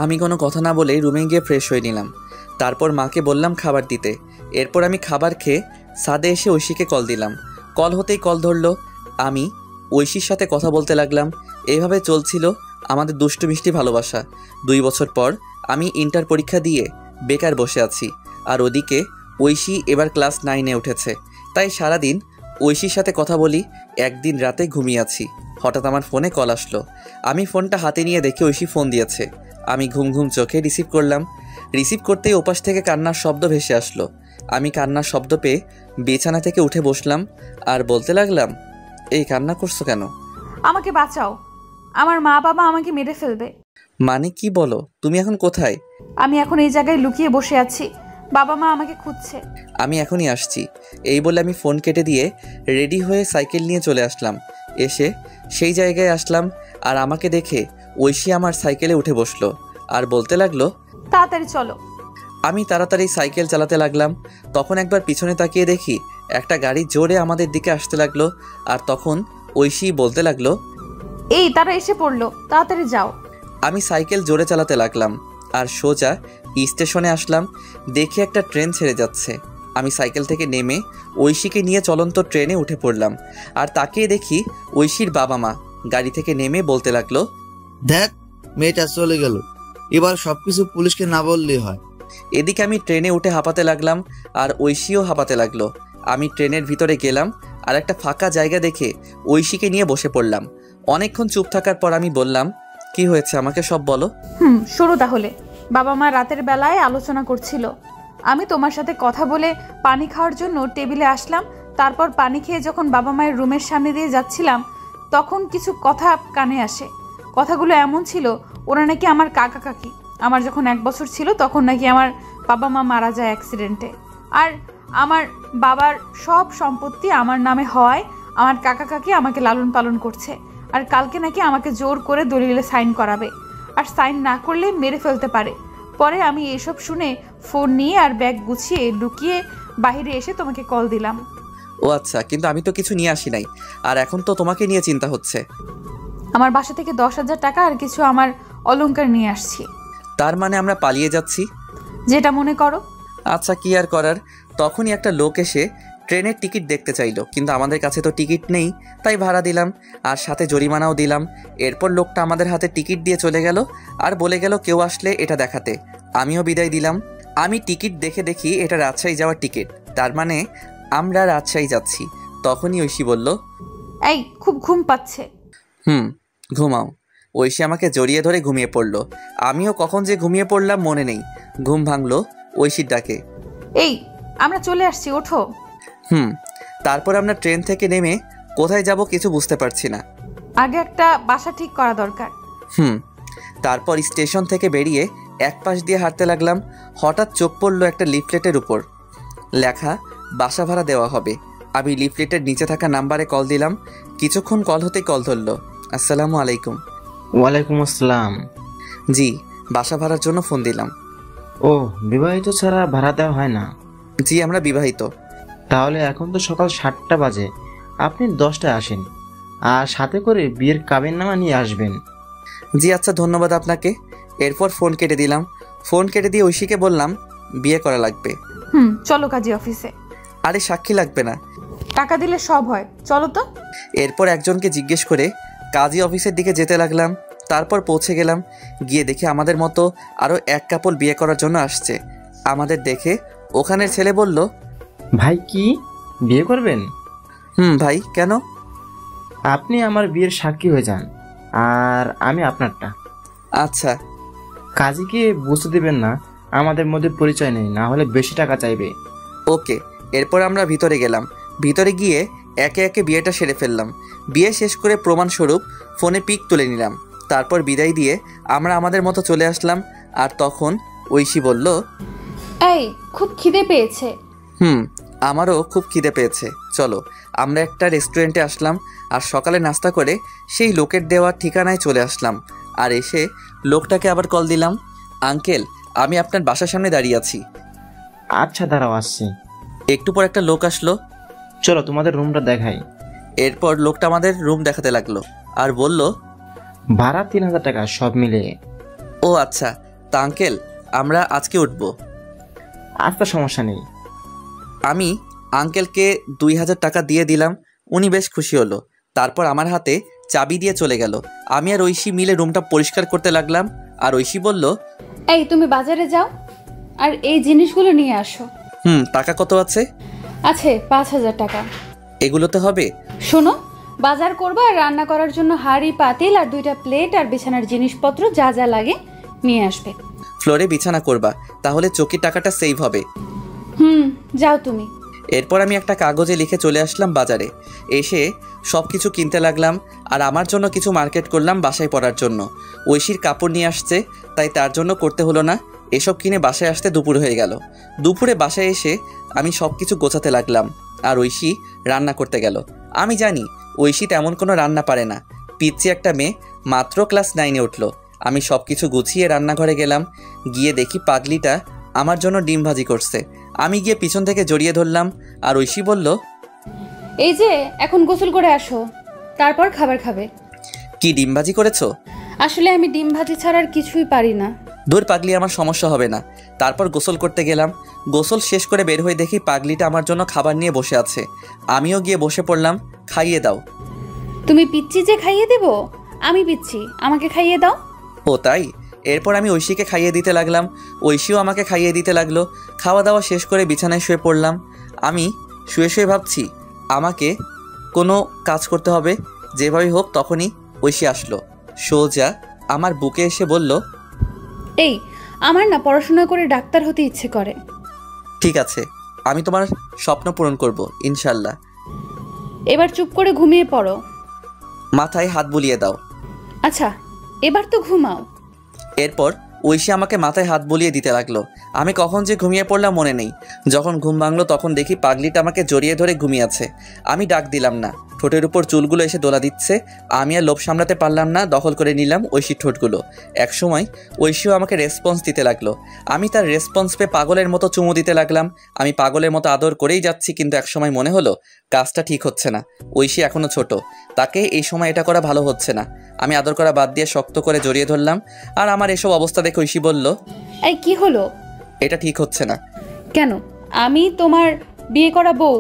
আমি কোনো কথা না বলে রুমে গিয়ে ফ্রেশ হয়ে নিলাম। তারপর মাকে বললাম খাবার দিতে। এরপর আমি খাবার খেয়ে ছাদে এসে ঐশীকে কল দিলাম। কল হতেই কল ধরলো। আমি ঐশীর সাথে কথা বলতে লাগলাম। এইভাবে চলছিল আমাদের দুষ্টু মিষ্টি ভালোবাসা। 2 বছর পর আমি ইন্টার পরীক্ষা দিয়ে বেকার বসে আছি, আর ওদিকে ঐশী এবার ক্লাস 9-এ উঠেছে। তাই সারাদিন ঐশীর সাথে কথা বলি। একদিন রাতে ঘুমিয়ে আছি, হঠাৎ আমার ফোনে কল আসলো। আমি ফোনটা হাতে নিয়ে দেখি ঐশী ফোন দিয়েছে। আমি ঘুম ঘুম চোখে রিসিভ করলাম। রিসিভ করতেই ওপাশ থেকে কান্নার শব্দ ভেসে আসলো। আমি কান্নার শব্দ পেয়ে বিছানা থেকে উঠে বসলাম আর বলতে লাগলাম, এই কান্না করছো কেন? আমাকে বাঁচাও, আমার মা বাবা আমাকে মেরে ফেলবে। মানে কি বলো? তুমি এখন কোথায়? আমি এখন এই জায়গায় লুকিয়ে বসে আছি, বাবা মা আমাকে খুঁজছে। আমি এখনই আসছি। এই বলে আমি ফোন কেটে দিয়ে রেডি হয়ে সাইকেল নিয়ে চলে আসলাম। এসে সেই জায়গায় আসলাম, আর আমাকে দেখে ঐশী আমার সাইকেলে উঠে বসলো আর বলতে লাগলো, তাড়াতাড়ি চলো। আমি তাড়াতাড়ি সাইকেল চালাতে লাগলাম। তখন একবার পিছনে তাকিয়ে দেখি একটা গাড়ি জোরে আমাদের দিকে আসতে লাগলো। আর তখন ঐশী বলতে লাগলো, এই তারা এসে পড়লো, তাড়াতাড়ি যাও। আমি সাইকেল জোরে চালাতে লাগলাম আর সোজা স্টেশনে আসলাম। দেখি একটা ট্রেন ছেড়ে যাচ্ছে। আমি সাইকেল থেকে নেমে ঐশীকে নিয়ে চলন্ত ট্রেনে উঠে পড়লাম। আর তাকিয়ে দেখি ঐশীর বাবা মা গাড়ি থেকে নেমে বলতে লাগলো, দেখ মেয়েটা চলে গেল, এবার সবকিছু পুলিশকে না বললেই হয়। এদিকে আমি ট্রেনে উঠে হাঁপাতে লাগলাম আর ঐশীও হাঁপাতে লাগলো। আমি ট্রেনের ভিতরে গেলাম আর একটা ফাঁকা জায়গা দেখে ঐশীকে নিয়ে বসে পড়লাম। অনেকক্ষণ চুপ থাকার পর আমি বললাম, কি হয়েছে আমাকে সব বলো। শুরু তাহলে। বাবা মা রাতের বেলায় আলোচনা করছিল। আমি তোমার সাথে কথা বলে পানি খাওয়ার জন্য টেবিলে আসলাম। তারপর পানি খেয়ে যখন বাবা মায়ের রুমের সামনে দিয়ে যাচ্ছিলাম, তখন কিছু কথা কানে আসে। কথাগুলো এমন ছিল, ওরা নাকি আমার কাকা কাকি। আমার যখন 1 বছর ছিল তখন নাকি আমার বাবা মা মারা যায় অ্যাক্সিডেন্টে। আর আমার বাবার সব সম্পত্তি আমার নামে হওয়ায় আমার কাকা কাকি আমাকে লালন পালন করছে। আর কালকে নাকি আমাকে জোর করে দলিলে সাইন করাবে, আর সাইন না করলে মেরে ফেলতে পারে। পরে আমি এসব শুনে ফোন নিয়ে আর ব্যাগ গুছিয়ে লুকিয়ে বাইরে এসে তোমাকে কল দিলাম। ও আচ্ছা, কিন্তু আমি তো কিছু নিয়ে আসি নাই, আর এখন তো তোমাকে নিয়ে চিন্তা হচ্ছে। আমার বাসা থেকে 10,000 টাকা আর কিছু আমার অলংকার নিয়ে আসছি। তার মানে আমরা পালিয়ে যাচ্ছি? যেটা মনে করো। আচ্ছা, কি আর করার। তখনই একটা লোক এসে ট্রেনের টিকিট দেখতে চাইলো, কিন্তু আমাদের কাছে তো টিকিট নেই, তাই ভাড়া দিলাম আর সাথে জরিমানাও দিলাম। এরপর লোকটা আমাদের হাতে টিকিট দিয়ে চলে গেল আর বলে গেল কেউ আসলে এটা দেখাতে। আমিও বিদায় দিলাম। আমি টিকিট দেখে দেখি এটা রাজশাহী যাওয়ার টিকিট, তার মানে আমরা রাজশাহী যাচ্ছি। তখনই ঐশী বলল, এই খুব ঘুম পাচ্ছে। ঘুমাও। ঐশী আমাকে জড়িয়ে ধরে ঘুমিয়ে পড়ল। আমিও কখন যে ঘুমিয়ে পড়লাম মনে নেই। ঘুম ভাঙলো ঐশীর ডাকে, এই আমরা চলে আসছি, ওঠো। তারপর আমরা ট্রেন থেকে নেমে কোথায় যাব কিছু বুঝতে পারছি না। আগে একটা বাসা ঠিক করা দরকার। তারপর স্টেশন থেকে বেরিয়ে এক পাশ দিয়ে হাঁটতে লাগলাম। হঠাৎ চোখ পড়লো একটা লিফলেটের উপর লেখা বাসা ভাড়া দেওয়া হবে। আমি লিফলেটের নিচে থাকা নাম্বারে কল দিলাম। কিছুক্ষণ কল হতেই কল ধরলো। আসসালামু আলাইকুম। ওয়ালাইকুম আসসালাম। জি, বাসা ভাড়ার জন্য ফোন দিলাম। ও, বিবাহিত ছাড়া ভাড়া দেওয়া হয় না? জি, আমরা বিবাহিত। তাহলে এখন তো সকাল 7টা বাজে, আপনি 10টায় আসেন আর সাথে করে বিয়ের কাবিননামা নিয়ে আসবেন। জি আচ্ছা, ধন্যবাদ আপনাকে। এরপর ফোন কেটে দিলাম। ফোন কেটে দিয়ে ঐশীকে বললাম বিয়ে করা লাগবে। চলো কাজী অফিসে। আরে সাক্ষী লাগবে না, টাকা দিলে সব হয়, চলো তো। এরপর একজনকে জিজ্ঞেস করে কাজী অফিসের দিকে যেতে লাগলাম। তারপর পৌঁছে গেলাম। গিয়ে দেখি আমাদের মতো আরও এক কাপল বিয়ে করার জন্য আসছে। আমাদের দেখে ওখানের ছেলে বলল, ভাই কি বিয়ে করবেন? ভাই কেন? আপনি আমার বিয়ের সাক্ষী হয়ে যান আর আমি আপনারটা। আচ্ছা। কাজীকে বুঝতে দেবেন না আমাদের মধ্যে পরিচয় নেই, না হলে বেশি টাকা চাইবে। ওকে। এরপর আমরা ভিতরে গেলাম। ভিতরে গিয়ে একে একে বিয়েটা সেরে ফেললাম। বিয়ে শেষ করে প্রমাণস্বরূপ ফোনে পিক তুলে নিলাম। তারপর বিদায় দিয়ে আমরা আমাদের মতো চলে আসলাম। আর তখন ঐশী বলল, এই খুব খিদে পেয়েছে। আমারও খুব খিদে পেয়েছে, চলো। আমরা একটা রেস্টুরেন্টে আসলাম আর সকালে নাস্তা করে সেই লোকের দেওয়া ঠিকানায় চলে আসলাম। আর এসে লোকটাকে আবার কল দিলাম, আঙ্কেল আমি আপনার বাসার সামনে দাঁড়িয়ে আছি। আচ্ছা দাঁড়াও, আসছি। একটু পর একটা লোক আসলো। চলো তোমাদের রুমটা দেখাই। এরপর লোকটা আমাদের রুম দেখাতে লাগলো আর বলল, ভাড়া 3000 টাকা সব মিলিয়ে। ও আচ্ছা, তা আঙ্কেল আমরা আজকে উঠবো? আচ্ছা সমস্যা নেই। আমি আঙ্কেলকে 2000 টাকা দিয়ে দিলাম। উনি বেশ খুশি হলো। তারপর আমার হাতে চাবি দিয়ে চলে গেল। আমি আর ঐশী মিলে রুমটা পরিষ্কার করতে লাগলাম। আর ঐশী বলল, এই তুমি বাজারে যাও আর এই জিনিসগুলো নিয়ে আসো। টাকা কত আছে? আছে 5000 টাকা। এগুলোতে হবে? শোনো, বাজার করবা আর রান্না করার জন্য হাঁড়ি পাতিল আর 2টা প্লেট আর বিছানার জিনিসপত্র যা যা লাগে নিয়ে আসবে। ফ্লোরে বিছানা করবা, তাহলে চকির টাকাটা সেভ হবে। যাও তুমি। এরপর আমি একটা কাগজে লিখে চলে আসলাম বাজারে। এসে সব কিছু কিনতে লাগলাম আর আমার জন্য কিছু মার্কেট করলাম বাসায় পরার জন্য। ঐশীর কাপড় নিয়ে আসছে, তাই তার জন্য করতে হলো না। এসব কিনে বাসায় আসতে দুপুর হয়ে গেল। দুপুরে বাসায় এসে আমি সব কিছু গোছাতে লাগলাম আর ঐশী রান্না করতে গেল। আমি জানি ঐশী তেমন কোনো রান্না পারে না। পিচ্চি একটা মেয়ে, মাত্র ক্লাস 9-এ উঠলো। আমি সব কিছু গুছিয়ে রান্নাঘরে গেলাম। গিয়ে দেখি পাগলিটা আমার জন্য ডিম ভাজি করছে। আমি গিয়ে পিছন থেকে জড়িয়ে ধরলাম আর ঐশী বলল, এই যে এখন গোসল করে আসো, তারপর খাবার খাবে। কি ডিম ভাজি করেছো? আসলে আমি ডিম ভাজি ছাড়া আর কিছুই পারি না। দূর পাগলি, আমার সমস্যা হবে না। তারপর গোসল করতে গেলাম। গোসল শেষ করে বের হয়ে দেখি পাগলিটা আমার জন্য খাবার নিয়ে বসে আছে। আমিও গিয়ে বসে পড়লাম। খাইয়ে দাও। তুমি পিচ্ছি যে খাইয়ে দেব? আমি পিচ্ছি, আমাকে খাইয়ে দাও। ও তাই? এরপর আমি ঐশীকে খাইয়ে দিতে লাগলাম। ঐশীও আমাকে খাইয়ে দিতে লাগলো। খাওয়া দাওয়া শেষ করে বিছানায় শুয়ে পড়লাম। আমি শুয়ে শুয়ে ভাবছি আমাকে কোনো কাজ করতে হবে। যেভাবেই হোক। তখনই ঐশী আসলো। সোজা আমার বুকে এসে বলল, এই আমার না পড়াশোনা করে ডাক্তার হতে ইচ্ছে করে। ঠিক আছে, আমি তোমার স্বপ্ন পূরণ করব ইনশাল্লাহ। এবার চুপ করে ঘুমিয়ে পড়ো। মাথায় হাত বুলিয়ে দাও। আচ্ছা, এবার তো ঘুমাও। এরপর ঐশী আমাকে মাথায় হাত বুলিয়ে দিতে লাগলো। আমি কখন যে ঘুমিয়ে পড়লাম মনে নেই। যখন ঘুম ভাঙলো তখন দেখি পাগলিটা আমাকে জড়িয়ে ধরে ঘুমিয়ে আছে। আমি ডাক দিলাম না। ঠোঁটের উপর চুলগুলো এসে দোলা দিচ্ছে। আমি আর লোভ সামলাতে পারলাম না, দখল করে নিলাম ঐশীর ঠোঁটগুলো। একসময় ঐশীও আমাকে রেসপন্স দিতে লাগলো। আমি তার রেসপন্স পেয়ে পাগলের মতো চুমু দিতে লাগলাম। আমি পাগলের মতো আদর করেই যাচ্ছি, কিন্তু একসময় মনে হলো কাজটা ঠিক হচ্ছে না। ঐশী এখনো ছোট, তাকে এই সময় এটা করা ভালো হচ্ছে না। আমি আদর করা বাদ দিয়ে শক্ত করে জড়িয়ে ধরলাম। আর আমার এসব অবস্থা দেখে ঐশী বলল, এই কি হলো? এটা ঠিক হচ্ছে না। কেন? আমি তোমার বিয়ে করা বউ।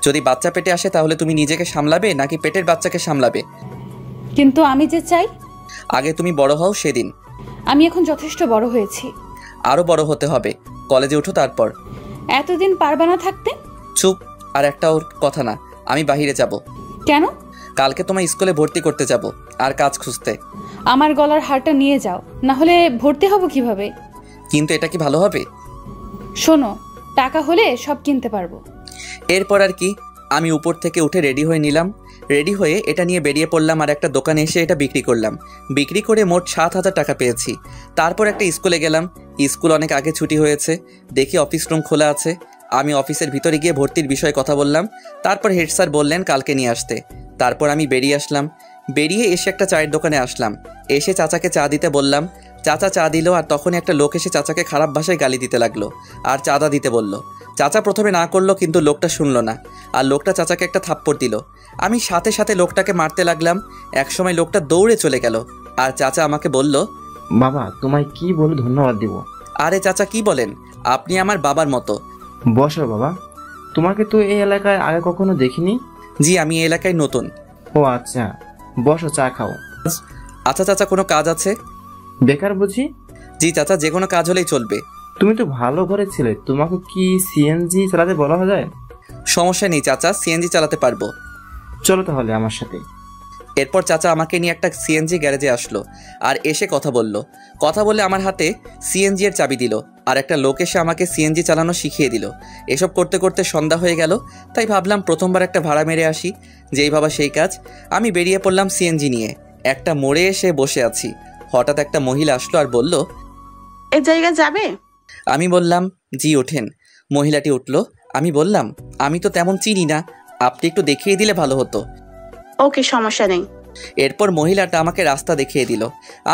যদি বাচ্চা পেটে আসে তাহলে তুমি নিজেকে সামলাবে নাকি পেটের বাচ্চাকে সামলাবে? কিন্তু আমি যে চাই। আগে তুমি বড় হও সেদিন। আমি এখন যথেষ্ট বড় হয়েছি। আরো বড় হতে হবে। কলেজে উঠো তারপর। এতদিন পারবা না থাকতে? চুপ। আর একটা ওর কথা না। আমি বাইরে যাব। কেন? কালকে তোমার স্কুলে ভর্তি করতে যাব আর কাজ খুঁজতে। আমার গলার হারটা নিয়ে যাও, না হলে ভর্তি হব কিভাবে? কিন্তু এটা কি ভালো হবে? শোনো, টাকা হলে সব কিনতে পারবো। এরপর আর কি, আমি উপর থেকে উঠে রেডি হয়ে নিলাম। রেডি হয়ে এটা নিয়ে বেরিয়ে পড়লাম আর একটা দোকানে এসে এটা বিক্রি করলাম। বিক্রি করে মোট 7000 টাকা পেয়েছি। তারপর একটা স্কুলে গেলাম। স্কুল অনেক আগে ছুটি হয়েছে। দেখি অফিস রুম খোলা আছে। আমি অফিসের ভিতরে গিয়ে ভর্তির বিষয়ে কথা বললাম। তারপর হেড স্যার বললেন কালকে নিয়ে আসতে। তারপর আমি বেরিয়ে আসলাম। বেরিয়ে এসে একটা চায়ের দোকানে আসলাম। এসে চাচাকে চা দিতে বললাম। চাচা চা দিল আর তখনই একটা লোক এসে চাচাকে খারাপ ভাষায় গালি দিতে লাগলো আর চাঁদা দিতে বলল। চাচা প্রথমে না করলো, কিন্তু লোকটা শুনলো না আর লোকটা চাচাকে একটা থাপ্পড় দিল। আমি সাথে সাথে লোকটাকে মারতে লাগলাম। একসময় লোকটা দৌড়ে চলে গেল আর চাচা আমাকে বলল, বাবা তোমায় কি বলে ধন্যবাদ দিব? আরে চাচা কি বলেন, আপনি আমার বাবার মতো। বসো বাবা, তোমাকে তো এই এলাকায় আগে কখনো দেখিনি। জি, আমি এই এলাকায় নতুন। ও আচ্ছা, বসো চা খাও। আচ্ছা চাচা, কোনো কাজ আছে? বেকার বুঝি? জি চাচা, যে কোনো কাজ হলেই চলবে। তুমি তো ভালো ঘরে ছিলে, তোমাকে কি সিএনজি চালাতে বলা যায়? সমস্যা নেই চাচা, সিএনজি চালাতে পারবো। চলো তাহলে আমার সাথে। এরপর চাচা আমাকে নিয়ে একটা সিএনজি গ্যারেজে আসলো আর এসে কথা বলল। কথা বলে আমার হাতে সিএনজি এর চাবি দিল আর একটা লোক এসে আমাকে সিএনজি চালানো শিখিয়ে দিল। এসব করতে করতে সন্ধ্যা হয়ে গেল। তাই ভাবলাম প্রথমবার একটা ভাড়া মেরে আসি। যেই ভাবা সেই কাজ। আমি বেরিয়ে পড়লাম সিএনজি নিয়ে। একটা মোড়ে এসে বসে আছি। হঠাৎ একটা মহিলা আসলো আর বলল, এই জায়গায় যাবে? আমি বললাম, জি ওঠেন। মহিলাটি উঠলো। আমি বললাম, আমি তো তেমন চিনি না, আপনি একটু দেখিয়ে দিলে ভালো হতো। ওকে, সমস্যা নেই। এরপর মহিলাটা আমাকে রাস্তা দেখিয়ে দিল।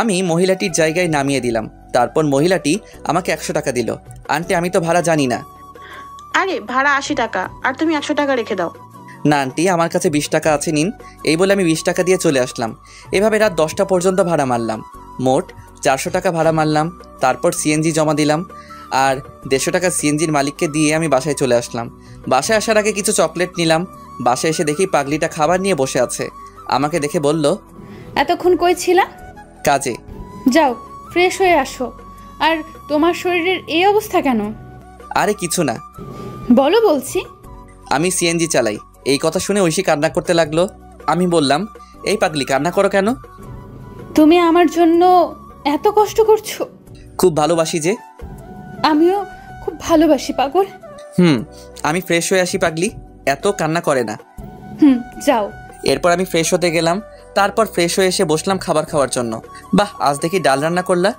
আমি মহিলাটির জায়গায় নামিয়ে দিলাম। তারপর মহিলাটি আমাকে 100 টাকা দিল। আন্টি, আমি তো ভাড়া জানি না। আরে ভাড়া 80 টাকা, আর তুমি 100 টাকা রেখে দাও। না আন্টি, আমার কাছে 20 টাকা আছে, নিন। এই বলে আমি 20 টাকা দিয়ে চলে আসলাম। এভাবে রাত 10টা পর্যন্ত ভাড়া মারলাম। মোট 400 টাকা ভাড়া মারলাম। তারপর সিএনজি জমা দিলাম আর 150 টাকা সিএনজির মালিককে দিয়ে আমি বাসায় চলে আসলাম। বাসায় আসার আগে কিছু চকলেট নিলাম। বাসায় এসে দেখি পাগলিটা খাবার নিয়ে বসে আছে। আমাকে দেখে বলল, এতক্ষণ কই ছিলা? কাজে। যাও ফ্রেশ হয়ে আসো। আর তোমার শরীরের এই অবস্থা কেন? আরে কিছু না। বলো বলছি। আমি সিএনজি চালাই। এই কথা শুনে ঐশী কান্না করতে লাগলো। আমি বললাম, এই পাগলি কান্না করো কেন? তুমি আমার জন্য এত কষ্ট করছো? খুব ভালোবাসি যে। আমিও খুব ভালোবাসি পাগল। আমি ফ্রেশ হয়ে আসি পাগলি, এত কান্না করে না। যাও। এরপর আমি ফ্রেশ হতে গেলাম। তারপর ফ্রেশ হয়ে এসে বসলাম খাবার খাওয়ার জন্য। বাহ, আজ দেখি ডাল রান্না করলা।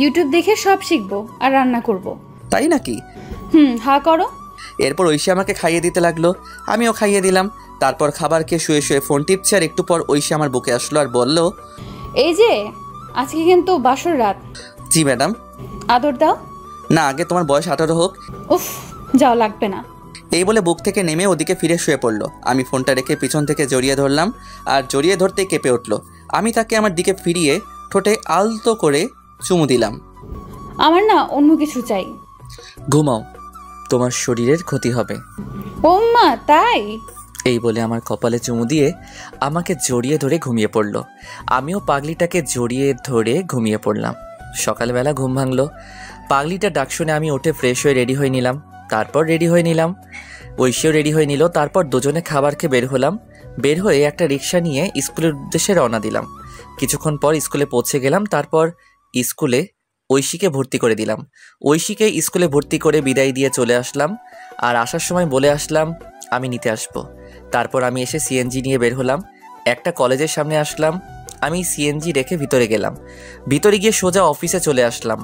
ইউটিউব দেখে সব শিখবো আর রান্না করব। তাই নাকি? হা করো। এরপর ঐশী আমাকে খাইয়ে দিতে লাগলো। আমিও খাইয়ে দিলাম। তারপর খাবার খেয়ে শুয়ে শুয়ে ফোন টিপছে আর একটু পর ঐশী আমার বুকে আসলো আর বলল, এই যে আজকে কিন্তু বাসর রাত। জি ম্যাডাম। আদর দাও। না, আগে তোমার বয়স 18 হোক। উফ, যাও, লাগবে না। এই বলে বুক থেকে নেমে ওদিকে ফিরে শুয়ে পড়লো। আমি ফোনটা রেখে পিছন থেকে জড়িয়ে ধরলাম আর জড়িয়ে ধরতেই কেঁপে উঠলো। আমি তাকে আমার দিকে ফিরিয়ে ঠোঁটে আলতো করে চুমু দিলাম। আমার না অন্য কিছু চাই। ঘুমাও, তোমার শরীরের ক্ষতি হবে। ও মা, তাই? এই বলে আমার কপালে চুমু দিয়ে আমাকে জড়িয়ে ধরে ঘুমিয়ে পড়লো। আমিও পাগলিটাকে জড়িয়ে ধরে ঘুমিয়ে পড়লাম। সকালবেলা ঘুম ভাঙলো। পাগলিটা ডাক শুনে আমি উঠে ফ্রেশ হয়ে রেডি হয়ে নিলাম। তারপর রেডি হয়ে নিলাম, ঐশীও রেডি হয়ে নিল। তারপর দুজনে খাবার খেয়ে বের হলাম। বের হয়ে একটা রিক্সা নিয়ে স্কুলের উদ্দেশ্যে রওনা দিলাম। কিছুক্ষণ পর স্কুলে পৌঁছে গেলাম। তারপর স্কুলে ঐশীকে ভর্তি করে দিলাম। ঐশীকে স্কুলে ভর্তি করে বিদায় দিয়ে চলে আসলাম। আর আসার সময় বলে আসলাম আমি নিতে আসবো। তারপর আমি এসে সিএনজি নিয়ে বের হলাম। একটা কলেজের সামনে আসলাম। আমি সিএনজি রেখে ভিতরে গেলাম। ভিতরে গিয়ে সোজা অফিসে চলে আসলাম।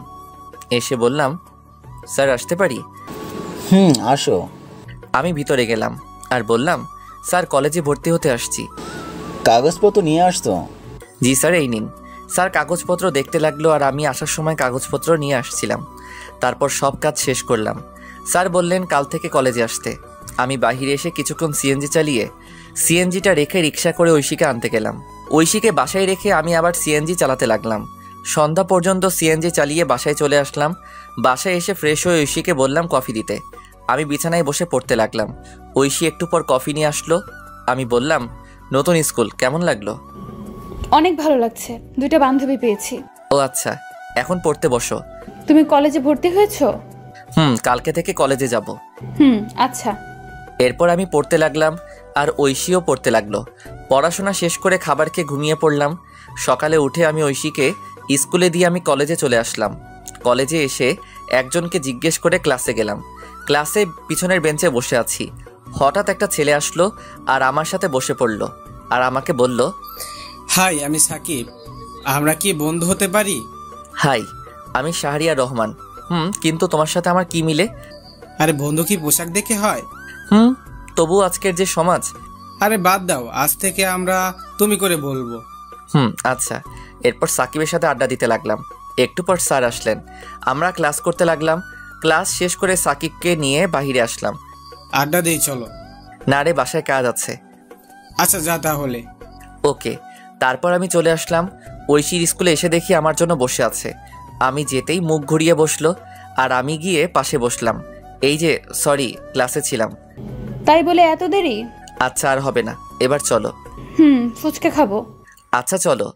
এসে বললাম, স্যার আসতে পারি? আসো। আমি ভিতরে গেলাম আর বললাম, স্যার কলেজে ভর্তি হতে আসছি। কাগজপত্র নিয়ে আসতো? জি স্যার, এই নিন। স্যার কাগজপত্র দেখতে লাগলো আর আমি আসার সময় কাগজপত্র নিয়ে আসছিলাম। তারপর সব কাজ শেষ করলাম। স্যার বললেন কাল থেকে কলেজে আসতে। আমি বাহিরে এসে কিছুক্ষণ সিএনজি চালিয়ে সিএনজিটা রেখে রিক্সা করে ঐশীকে আনতে গেলাম। ঐশীকে বাসায় রেখে আমি আবার সিএনজি চালাতে লাগলাম। সন্ধ্যা পর্যন্ত সিএনজি চালিয়ে বাসায় চলে আসলাম। বাসায় এসে ফ্রেশ হয়ে ঐশীকে বললাম কফি দিতে। আমি বিছানায় বসে পড়তে লাগলাম। ঐশী একটু পর কফি নিয়ে আসলো। আমি বললাম, নতুন স্কুল কেমন লাগলো? অনেক ভালো লাগছে, 2টা বান্ধবী পেয়েছি। ও আচ্ছা, এখন পড়তে বসো। তুমি কলেজে ভর্তি হয়েছো? কালকে থেকে কলেজে যাব। আচ্ছা। এরপর আমি পড়তে লাগলাম আর ঐশীও পড়তে লাগলো। পড়াশোনা শেষ করে খাবার খেয়ে ঘুমিয়ে পড়লাম। সকালে উঠে আমি ঐশীকে স্কুলে দিয়ে আমি কলেজে চলে আসলাম। কলেজে এসে একজনকে জিজ্ঞেস করে ক্লাসে গেলাম। ক্লাসে পিছনের বেঞ্চে বসে আছি। হঠাৎ একটা ছেলে আসলো আর আমার সাথে বসে পড়লো আর আমাকে বলল, হাই, আমি সাকিব, আমরা কি বন্ধু হতে পারি? হাই, আমি শাহরিয়ার রহমান। কিন্তু তোমার সাথে আমার কি মিলে? আরে বন্ধু কি পোশাক দেখে হয়? তবু আজকের যে সমাজ। আরে বাদ দাও, আজ থেকে আমরা তুমি করে বলবো। আচ্ছা। এরপর সাকিবের সাথে আড্ডা দিতে লাগলাম। একটু পর স্যার আসলেন। আমরা ক্লাস করতে লাগলাম। ক্লাস শেষ করে সাকিবকে নিয়ে বাহিরে আসলাম। আড্ডা দেই চলো। না রে, বাসায় কাজ আছে। আচ্ছা যা তাহলে। ওকে। তারপর আমি চলে আসলাম। ঐশীর স্কুলে এসে দেখি আমার জন্য বসে আছে। আমি যেতেই মুখ ঘুরিয়ে বসলো আর আমি গিয়ে পাশে বসলাম। এই যে সরি, ক্লাসে ছিলাম। তাই বলে এত দেরি? আচ্ছা, আর হবে না, এবার চলো। ফুচকা খাবো। আচ্ছা চলো।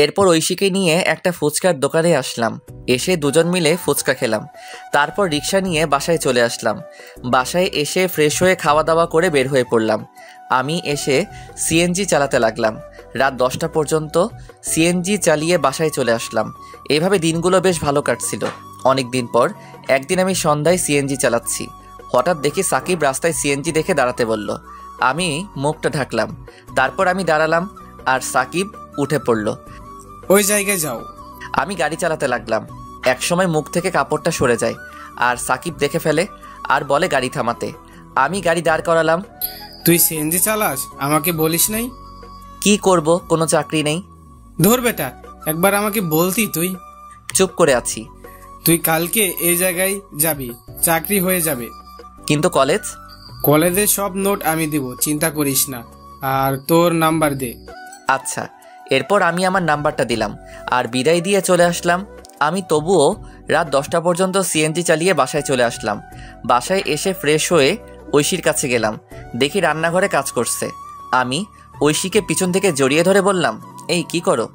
এরপর ঐশীকে নিয়ে একটা ফুচকার দোকানে আসলাম। এসে দুজন মিলে ফুচকা খেলাম। তারপর রিক্সা নিয়ে বাসায় চলে আসলাম। বাসায় এসে ফ্রেশ হয়ে খাওয়া দাওয়া করে বের হয়ে পড়লাম। আমি এসে সিএনজি চালাতে লাগলাম। রাত 10টা পর্যন্ত সিএনজি চালিয়ে বাসায় চলে আসলাম। এইভাবে দিনগুলো বেশ ভালো কাটছিল। অনেক দিন পর একদিন আমি সন্ধ্যায় সিএনজি চালাচ্ছি। হঠাৎ দেখি সাকিব রাস্তায় সিএনজি দেখে দাঁড়াতে বলল। আমি মুখটা ঢাকলাম। তারপর আমি দাঁড়ালাম আর সাকিব উঠে পড়ল। ওই জায়গায় যাও। আমি গাড়ি চালাতে লাগলাম। একসময় মুখ থেকে কাপড়টা সরে যায় আর সাকিব দেখে ফেলে আর বলে গাড়ি থামাতে। আমি গাড়ি দাঁড় করালাম। তুই সিএনজি চালাস, আমাকে বলিস নাই? কি করব, কোনো চাকরি নেই। ধর বেটা, একবার আমাকে বলতি তুই। চুপ করে আছি। তুই কালকে এই জায়গায় যাবি, চাকরি হয়ে যাবে। কিন্তু কলেজ? কলেজের সব নোট আমি দিব, চিন্তা করিস না। আর তোর নাম্বার দে। আচ্ছা। এরপর আমি আমার নাম্বারটা দিলাম আর বিদায় দিয়ে চলে আসলাম। আমি তবুও রাত 10টা পর্যন্ত সিএনজি চালিয়ে বাসায় চলে আসলাম। বাসায় এসে ফ্রেশ হয়ে ঐশীর কাছে গেলাম। দেখি রান্নাঘরে কাজ করছে। আমি ঐশীকে পিছন থেকে জড়িয়ে ধরে বললাম, এই কি করো?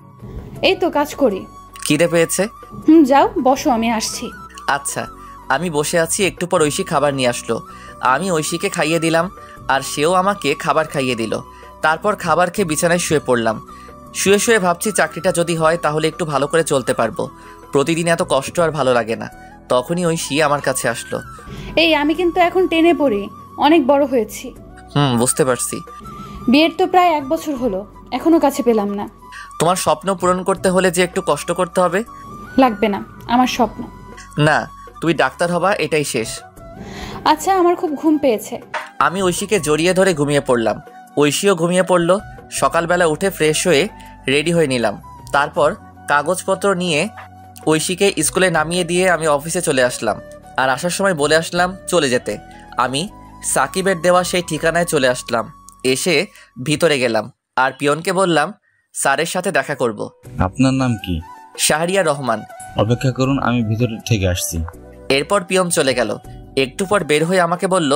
এই তো কাজ করি। খিদে পেয়েছে? যাও বসো, আমি আসছি। আচ্ছা। আমি বসে আছি, একটু পর ঐশী খাবার নিয়ে আসলো। আমি ঐশীকে খাইয়ে দিলাম আর সেও আমাকে খাবার খাইয়ে দিল। তারপর খাবার খেয়ে বিছানায় শুয়ে পড়লাম। শুয়ে শুয়ে ভাবছি চাকরিটা যদি হয় তাহলে একটু ভালো করে চলতে পারবো। প্রতিদিন এত কষ্ট আর ভালো লাগে না। তখনই ঐশী আমার কাছে আসলো। এই আমি কিন্তু এখন টেনে পড়ি, অনেক বড় হয়েছি। বুঝতে পারছি। বিয়ের তো প্রায় 1 বছর হলো, এখনো কাছে পেলাম না। তোমার স্বপ্ন পূরণ করতে হলে যে একটু কষ্ট করতে হবে। লাগবে না, আমার স্বপ্ন না, তুমি ডাক্তার হবা, এটাই শেষ। আচ্ছা, আমার খুব ঘুম পেয়েছে। আমি ঐশীকে জড়িয়ে ধরে ঘুমিয়ে পড়লাম। ঐশীও ঘুমিয়ে পড়ল। সকালবেলা উঠে ফ্রেশ হয়ে রেডি হয়ে নিলাম। তারপর কাগজপত্র নিয়ে ঐশীকে স্কুলে নামিয়ে দিয়ে আমি অফিসে চলে আসলাম। আর আসার সময় বলে আসলাম চলে যেতে। আমি সাকিবের দেওয়া সেই ঠিকানায় চলে আসলাম। এসে ভিতরে গেলাম আর পিয়নকে বললাম স্যারের সাথে দেখা করব। আপনার নাম কি? শাহরিয়ার রহমান। অপেক্ষা করুন, আমি ভিতর থেকে আসছি। এরপর পিয়ন চলে গেল। একটু পর বের হয়ে আমাকে বলল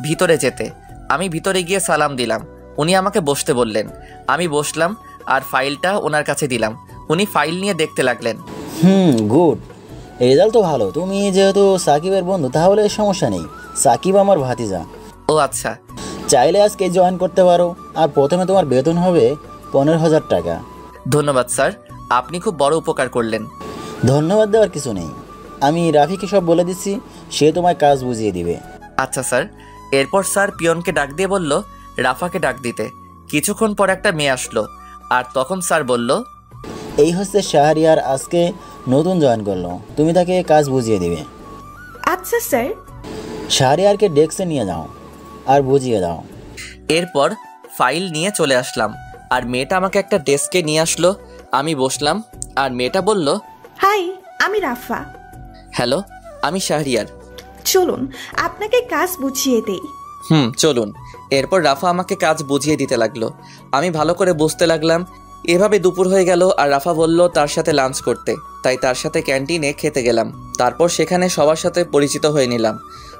ভিতরে যেতে। আমি ভিতরে গিয়ে সালাম দিলাম। উনি আমাকে বসতে বললেন। আমি বসলাম আর ফাইলটা ওনার কাছে দিলাম। উনি ফাইল নিয়ে দেখতে লাগলেন। গুড, রেজাল্ট তো ভালো। তুমি যেহেতু সাকিবের বন্ধু তাহলে সমস্যা নেই। সাকিব আমার ভাতিজা। ও আচ্ছা। চাইলে আজকে জয়েন করতে পারো। আর প্রথমে তোমার বেতন হবে 15,000 টাকা। ধন্যবাদ স্যার, আপনি খুব বড় উপকার করলেন। ধন্যবাদ দেওয়ার কিছু নেই, আমি রাফিকে সব বলে দিচ্ছি, সে তোমায় কাজ বুঝিয়ে দিবে। আচ্ছা স্যার। এরপর স্যার পিয়নকে ডাক দিয়ে বলল রাফাকে ডাক দিতে। কিছুক্ষণ পর একটা মেয়ে আসলো আর তখন স্যার বলল, এই হচ্ছে শাহরিয়ার, আজকে নতুন জয়েন করলো, তুমি তাকে কাজ বুঝিয়ে দিবে। আচ্ছা স্যার। শাহরিয়ারকে ডেস্কে নিয়ে যাও আর বুঝিয়ে দাও। এরপর ফাইল নিয়ে চলে আসলাম আর মেয়েটা আমাকে একটা ডেস্কে নিয়ে আসলো। আমি বসলাম আর মেয়েটা বলল, হাই, আমি রাফা। হ্যালো, আমি শাহরিয়ার। চলুন আপনাকে কাজ বুঝিয়ে দেই। চলুন। এরপর রাফা আমাকে কাজ বুঝিয়ে দিতে লাগলো। আমি ভালো করে বুঝতে লাগলাম। এভাবে দুপুর হয়ে গেল আর রাফা বলল তার সাথে লাঞ্চ করতে, তাই তার সাথে ক্যান্টিনে খেতে গেলাম। তারপর সেখানে সবার সাথে পরিচিত হয়ে নিলাম।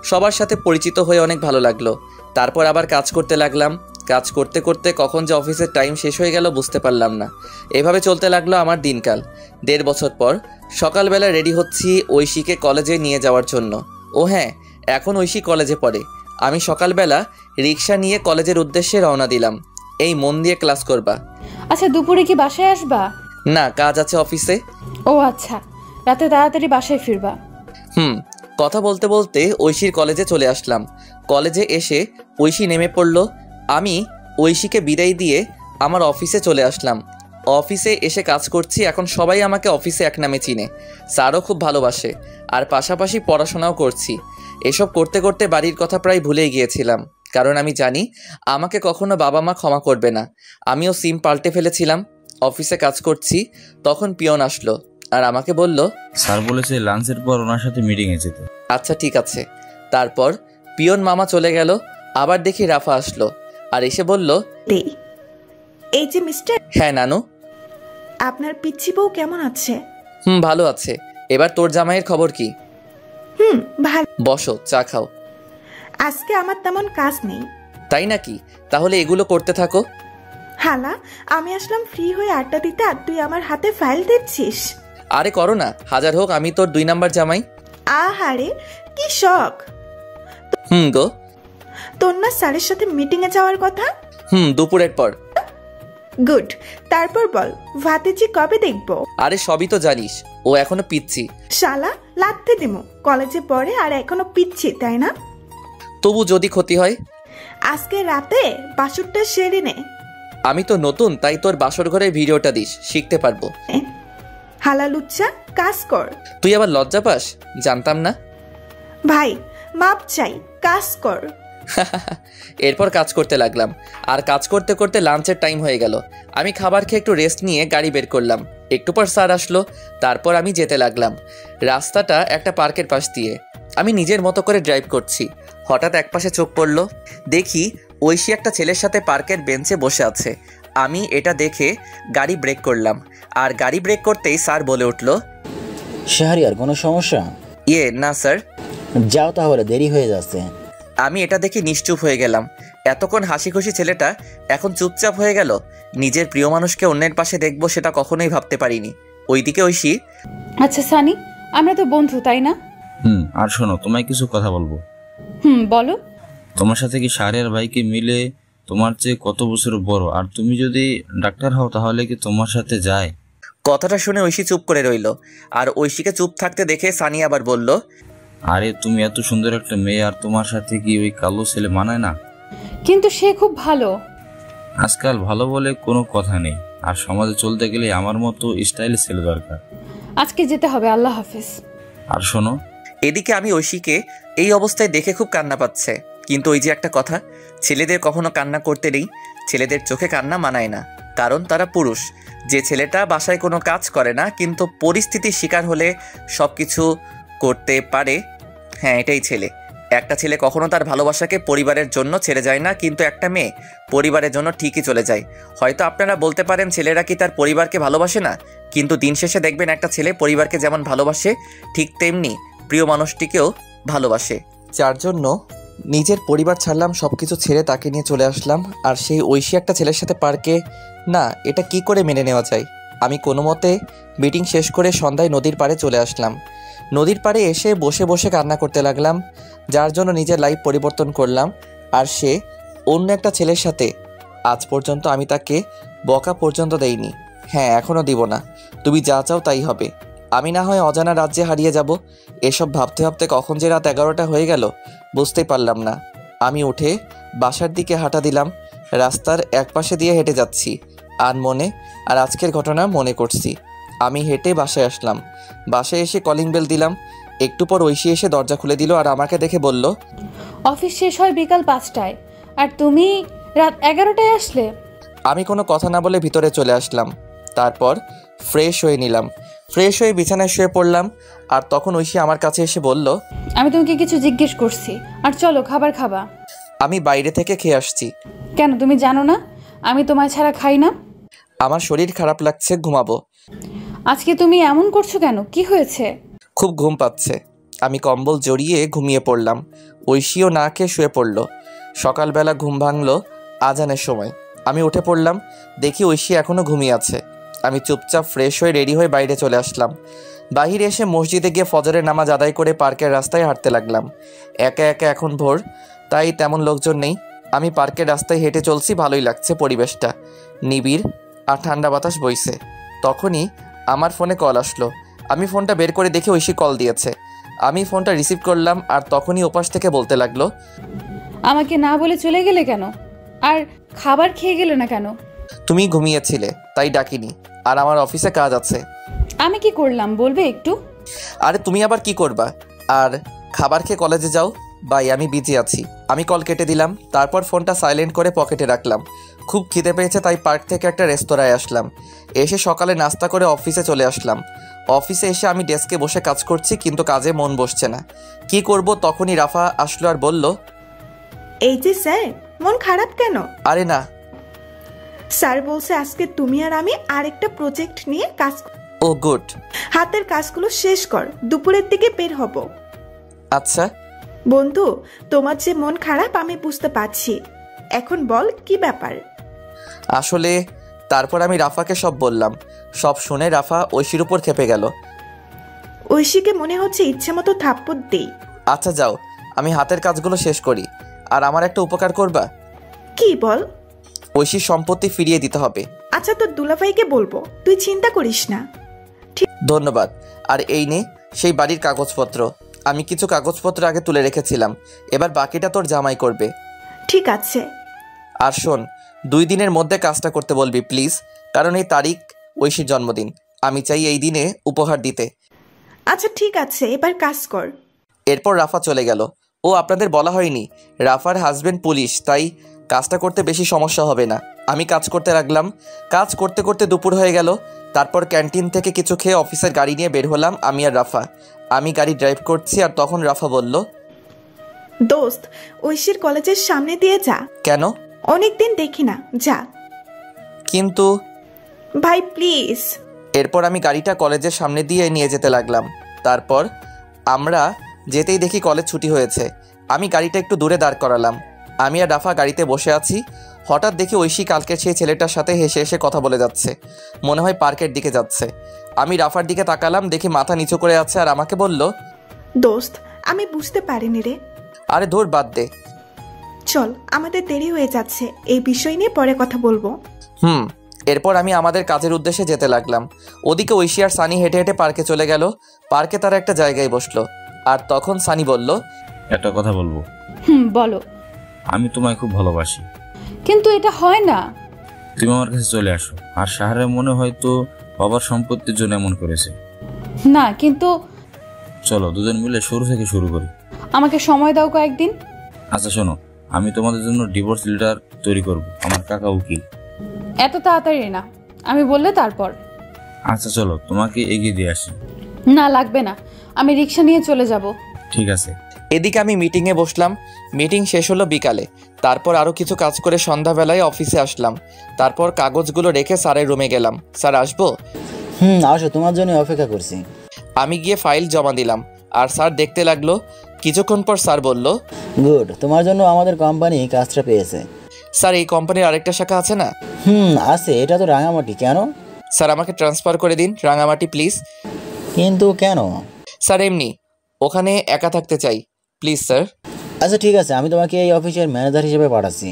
সবার সাথে পরিচিত হয়ে অনেক ভালো লাগলো। তারপর আবার কাজ করতে লাগলাম। কাজ করতে করতে কখন যে অফিসের টাইম শেষ হয়ে গেল বুঝতে পারলাম না। এভাবে চলতে লাগলো আমার দিনকাল। 1.5 বছর পর সকালবেলা রেডি হচ্ছি ঐশীকে কলেজে নিয়ে যাওয়ার জন্য। ও হ্যাঁ, এখন ঐশী কলেজে পড়ে। আমি সকালবেলা রিক্সা নিয়ে কলেজের উদ্দেশ্যে রওনা দিলাম। এই মন দিয়ে ক্লাস করবা। আচ্ছা, দুপুরে কি বাসায় আসবা? না, কাজ আছে অফিসে। ও আচ্ছা, রাতে তাড়াতাড়ি বাসায় ফিরবা। কথা বলতে বলতে ঐশীর কলেজে চলে আসলাম। কলেজে এসে ঐশী নেমে পড়ল। আমি ঐশীকে বিদায় দিয়ে আমার অফিসে চলে আসলাম। অফিসে এসে কাজ করছি। এখন সবাই আমাকে অফিসে এক নামে চিনে। স্যারও খুব ভালোবাসে। আর পাশাপাশি পড়াশোনাও করছি। এসব করতে করতে বাড়ির কথা প্রায় ভুলেই গিয়েছিলাম, কারণ আমি জানি আমাকে কখনো বাবা মা ক্ষমা করবে না। আমিও সিম পাল্টে ফেলেছিলাম। অফিসে কাজ করছি, তখন পিয়ন আসলো আর আমাকে বলল, স্যার বলেছে লাঞ্চের পর ওনার সাথে মিটিংয়ে যেতে। আচ্ছা ঠিক আছে। তারপর পিয়ন মামা চলে গেল। আবার দেখি রাফা আসলো আর এসে বলল, এই যে মিস্টার। হ্যাঁ নানু। আপনার পিচ্চি বউ কেমন আছে? ভালো আছে। এবার তোর জামাইয়ের খবর কি? ভালো। বসো, চা খাও। আজকে আমার তেমন কাজ নেই। তাই নাকি? তাহলে এগুলো করতে থাকো। হালা, আমি আসলাম ফ্রি হয়ে আড্ডা দিতে আর তুই আমার হাতে ফাইল দিচ্ছিস। আরে করো না, হাজার হোক আমি তোর 2 নাম্বার জামাই। আহারে কি শখ। গো। তোর না স্যারের সাথে মিটিং এ যাওয়ার কথা? দুপুরের পর। গুড। তারপর বল, ভাতিজি কবে দেখবো? আরে সবই তো জানিস, ও এখনো পিচ্ছি। শালা, লাথি দিমু। কলেজে পড়ে আর এখনো পিচ্ছি, তাই না? তবু যদি ক্ষতি হয়? আজকে রাতে বাসুরটা সেরে নে। আমি তো নতুন, তাই তোর বাসর ঘরে ভিডিওটা দিস, শিখতে পারবো। হালা লুচ্চা, কাজ কর। তুই আবার লজ্জা পাস? জানতাম না। ভাই মাপ চাই, কাজ কর। এরপর কাজ করতে লাগলাম, আর কাজ করতে করতে লাঞ্চের টাইম হয়ে গেল। আমি খাবার খেয়ে একটু রেস্ট নিয়ে গাড়ি বের করলাম। একটু পর স্যার আসলো, তারপর আমি যেতে লাগলাম। রাস্তাটা একটা পার্কের পাশ দিয়ে। আমি নিজের মতো করে ড্রাইভ করছি। হঠাৎ একপাশে চোখ পড়ল, দেখি ঐশী একটা ছেলের সাথে পার্কের বেঞ্চে বসে আছে। আমি এটা দেখে গাড়ি ব্রেক করলাম, আর গাড়ি ব্রেক করতেই স্যার বলে উঠল, শাহরিয়ার কোনো সমস্যা? না স্যার। যাও তাহলে, দেরি হয়ে যাচ্ছে। আমি এটা দেখে নিশ্চুপ হয়ে গেলাম। এতক্ষণ হাসি খুশি ছেলেটা এখন চুপচাপ হয়ে গেল। নিজের প্রিয় মানুষকে অন্যের পাশে দেখবো সেটা কখনোই ভাবতে পারিনি। ওইদিকে ঐশী, আচ্ছা সানি, আমরা তো বন্ধু তাই না? আর শোনো, তোমায় কিছু কথা বলবো। বলো। তোমার সাথে কি শাহরিয়ার ভাইকে মিলে তোমার চেয়ে কত বছর বড়, আর তুমি যদি ডাক্তার হও তাহলে কি তোমার সাথে যায়? কথাটা শুনে ঐশী চুপ করে রইল, আর ঐশীকে চুপ থাকতে দেখে সানি আবার বলল, আরে তুমি এত সুন্দর একটা মেয়ে, আর তোমার সাথে কি ওই কালো ছেলে মানায় না? কিন্তু সে খুব ভালো। আজকাল ভালো বলে কোনো কথা নেই, আর সমাজে চলতে গেলে আমার মতো স্টাইল ছেলে দরকার। আজকে যেতে হবে, আল্লাহ হাফেজ। আর শোনো। এদিকে আমি ঐশীকে এই অবস্থায় দেখে খুব কান্না পাচ্ছে। কিন্তু ওই যে একটা কথা, ছেলেদের কখনো কান্না করতে নেই। ছেলেদের চোখে কান্না মানায় না, কারণ তারা পুরুষ। যে ছেলেটা বাসায় কোনো কাজ করে না কিন্তু পরিস্থিতির শিকার হলে সব কিছু করতে পারে, হ্যাঁ এটাই ছেলে। একটা ছেলে কখনো তার ভালোবাসাকে পরিবারের জন্য ছেড়ে যায় না, কিন্তু একটা মেয়ে পরিবারের জন্য ঠিকই চলে যায়। হয়তো আপনারা বলতে পারেন ছেলেরা কি তার পরিবারকে ভালোবাসে না, কিন্তু দিন শেষে দেখবেন একটা ছেলে পরিবারকে যেমন ভালোবাসে ঠিক তেমনি প্রিয় মানুষটিকেও ভালোবাসে। যার জন্য নিজের পরিবার ছাড়লাম, সব কিছু ছেড়ে তাকে নিয়ে চলে আসলাম। আর সেই ঐশী একটা ছেলের সাথে পার্কে, না এটা কি করে মেনে নেওয়া যায়। আমি কোনো মতে মিটিং শেষ করে সন্ধ্যায় নদীর পাড়ে চলে আসলাম। নদীর পাড়ে এসে বসে বসে কান্না করতে লাগলাম, যার জন্য নিজের লাইফ পরিবর্তন করলাম। আর সে অন্য একটা ছেলের সাথে। আজ পর্যন্ত আমি তাকে বকা পর্যন্ত দেইনি, হ্যাঁ এখনও দিব না। তুমি যা চাও তাই হবে। আমি না হয় অজানা রাজ্যে হারিয়ে যাব। এসব ভাবতে ভাবতে কখন যে রাত 11টা হয়ে গেল বুঝতেই পারলাম না। আমি উঠে বাসার দিকে হাঁটা দিলাম। রাস্তার একপাশে দিয়ে হেঁটে যাচ্ছি আনমনে, আর আজকের ঘটনা মনে করছি। আমি হেঁটে বাসায় আসলাম। বাসায় এসে কলিং বেল দিলাম। একটু পর ঐশী এসে দরজা খুলে দিল, আর আমাকে দেখে বলল, অফিস শেষ হয় বিকাল 5টায়, আর তুমি রাত 11টায় আসলে? আমি কোনো কথা না বলে ভিতরে চলে আসলাম। তারপর ফ্রেশ হয়ে নিলাম। ফ্রেশ হয়ে বিছানায় শুয়ে পড়লাম। আর তখন ঐশী আমার কাছে এসে বলল, আমি তোমাকে কিছু জিজ্ঞেস করছি, আর চলো খাবার খাবা। আমি বাইরে থেকে খেয়ে আসছি। কেন, তুমি জানো না আমি তোমায় ছাড়া খাই না? আমার শরীর খারাপ লাগছে, ঘুমাবো। আজকে তুমি এমন করছো কেন, কি হয়েছে? খুব ঘুম পাচ্ছে। আমি কম্বল জড়িয়ে ঘুমিয়ে পড়লাম। ঐশীও না খেয়ে শুয়ে পড়ল। সকালবেলা ঘুম ভাঙলো আজানের সময়। আমি উঠে পড়লাম, দেখি ঐশী এখনও ঘুমিয়ে আছে। আমি চুপচাপ ফ্রেশ হয়ে রেডি হয়ে বাইরে চলে আসলাম। বাহিরে এসে মসজিদে গিয়ে ফজরের নামাজ আদায় করে পার্কের রাস্তায় হাঁটতে লাগলাম। একা একা, এখন ভোর, তাই তেমন লোকজন নেই। আমি পার্কের রাস্তায় হেঁটে চলছি, ভালোই লাগছে পরিবেশটা, নিবিড় আর ঠান্ডা বাতাস বইছে। তখনই আমার ফোনে কল আসলো। আমি ফোনটা বের করে দেখে ঐশী কল দিয়েছে। আমি ফোনটা রিসিভ করলাম, আর তখনই ওপাশ থেকে বলতে লাগলো, আমাকে না বলে চলে গেলে কেন, আর খাবার খেয়ে গেলে না কেন? তুমি ঘুমিয়েছিলে তাই ডাকিনি, আর আমার অফিসে কাজ আছে। আমি কি করলাম বলবে একটু? আরে তুমি আবার কি করবা, আর খাবার খেয়ে কলেজে যাও। বাই, আমি বিজি আছি। আমি কল কেটে দিলাম। তারপর ফোনটা সাইলেন্ট করে পকেটে রাখলাম। খুব খিদে পেয়েছে, তাই পার্ক থেকে একটা রেস্তোরাঁয় আসলাম। এসে সকালে নাস্তা করে অফিসে চলে আসলাম। অফিসে এসে আমি ডেস্কে বসে কাজ করছি, কিন্তু কাজে মন বসছে না। কি করব, তখনই রাফা আসলো আর বলল, এই যে স্যার, মন খারাপ কেন? আরে না, স্যার বলছে আজকে তুমি আর আমি আরেকটা প্রজেক্ট নিয়ে কাজ। ও গুড। হাতের কাজগুলো শেষ কর, দুপুরের দিকে বের হব। আচ্ছা বন্ধু, তোমার যে মন খারাপ আমি বুঝতে পারছি। এখন বল কি ব্যাপার? আসলে তারপর আমি রাফাকে সব বললাম। সব শুনে রাফা ঐশীর উপর খেপে গেল। ঐশীকে মনে হচ্ছে ইচ্ছে মতো থাপ্পড় দেই। আচ্ছা যাও, আমি হাতের কাজগুলো শেষ করি। আর আমার একটা উপকার করবা? কি বল? ঐশীর সম্পত্তি ফিরিয়ে দিতে হবে। আচ্ছা, তোর দুলাভাইকে বলবো, তুই চিন্তা করিস না। ধন্যবাদ। আর এই নে সেই বাড়ির কাগজপত্র। আমি কিছু কাগজপত্র আগে তুলে রেখেছিলাম, এবার বাকিটা তোর জামাই করবে। ঠিক আছে। আর শোন, 2 দিনের মধ্যে কাজটা করতে বলবি প্লিজ, কারণ এই তারিখ ঐশীর জন্মদিন। আমি চাই এই দিনে উপহার দিতে। আচ্ছা ঠিক আছে, এবার কাজ কর। এরপর রাফা চলে গেল। ও আপনাদের বলা হয়নি, রাফার হাজবেন্ড পুলিশ, তাই কাজটা করতে বেশি সমস্যা হবে না। আমি কাজ করতে লাগলাম। কাজ করতে করতে দুপুর হয়ে গেল। তারপর ক্যান্টিন থেকে কিছু খেয়ে অফিসের গাড়ি নিয়ে বের হলাম আমি আর রাফা। আমি গাড়ি ড্রাইভ করছি আর তখন রাফা বলল, দোস্ত ঐশীর কলেজের সামনে দিয়ে যা। কেন? অনেকদিন দেখি না, যা। কিন্তু ভাই প্লিজ। এরপর আমি গাড়িটা কলেজের সামনে দিয়ে নিয়ে যেতে লাগলাম। তারপর আমরা যেতেই দেখি কলেজ ছুটি হয়েছে। আমি গাড়িটা একটু দূরে দাঁড় করালাম। আমি আর রাফা গাড়িতে বসে আছি। হঠাৎ দেখি ঐশী কালকের সেই ছেলেটার সাথে হেসে হেসে কথা বলে যাচ্ছে। মনে হয় পার্কের দিকে যাচ্ছে। আমি রাফার দিকে তাকালাম, দেখি মাথা নিচু করে আছে আর আমাকে বলল, দোস্ত আমি বুঝতে পারিনি রে। আরে ধুর, বাদ দে। চল, আমাদের দেরি হয়ে যাচ্ছে, এই বিষয় নিয়ে পরে কথা বলবো। এরপর আমি আমাদের কাজের উদ্দেশ্যে যেতে লাগলাম। ওদিকে ঐশী আর সানি হেঁটে হেঁটে পার্কে চলে গেল। পার্কে তারা একটা জায়গায় বসলো। আর তখন সানি বলল, একটা কথা বলবো। বলো। আমি তোমায় খুব ভালোবাসি। কিন্তু এটা হয় না। তুমি আমার কাছে চলে আসো। আর শাহরের মনে হয়তো বাবার সম্পত্তির জন্য এমন করেছে। না, কিন্তু চলো দুজন মিলে শুরু থেকে শুরু করি। আমাকে সময় দাও কয়েকদিন। আচ্ছা শোনো, আমি তোমাদের জন্য ডিভোর্স লেটার তৈরি করব। আমার কাকা উকিল। এত তাড়াতাড়ি না, আমি বললে তারপর। আচ্ছা চলো, তোমাকে এগিয়ে দিয়ে আসি। না লাগবে না, আমি রিক্সা নিয়ে চলে যাব। ঠিক আছে। এদিকে আমি মিটিংয়ে বসলাম। মিটিং শেষ হলো বিকালে। তারপর আরও কিছু কাজ করে সন্ধ্যাবেলায় অফিসে আসলাম। তারপর কাগজগুলো রেখে স্যারের রুমে গেলাম। স্যার আসবো? আসো, তোমার জন্য অপেক্ষা করছি। আমি গিয়ে ফাইল জমা দিলাম আর স্যার দেখতে লাগলো। কিছুক্ষণ পর স্যার বলল, গুড, তোমার জন্য আমাদের কোম্পানি কাজটা পেয়েছে। স্যার এই কোম্পানির আরেকটা শাখা আছে না? আছে, এটা তো রাঙামাটি। কেন? স্যার আমাকে ট্রান্সফার করে দিন রাঙামাটি প্লিজ। কিন্তু কেন? স্যার এমনি, ওখানে একা থাকতে চাই, প্লিজ স্যার। আচ্ছা ঠিক আছে, আমি তোমাকে এই অফিসের ম্যানেজার হিসেবে পাঠাচ্ছি।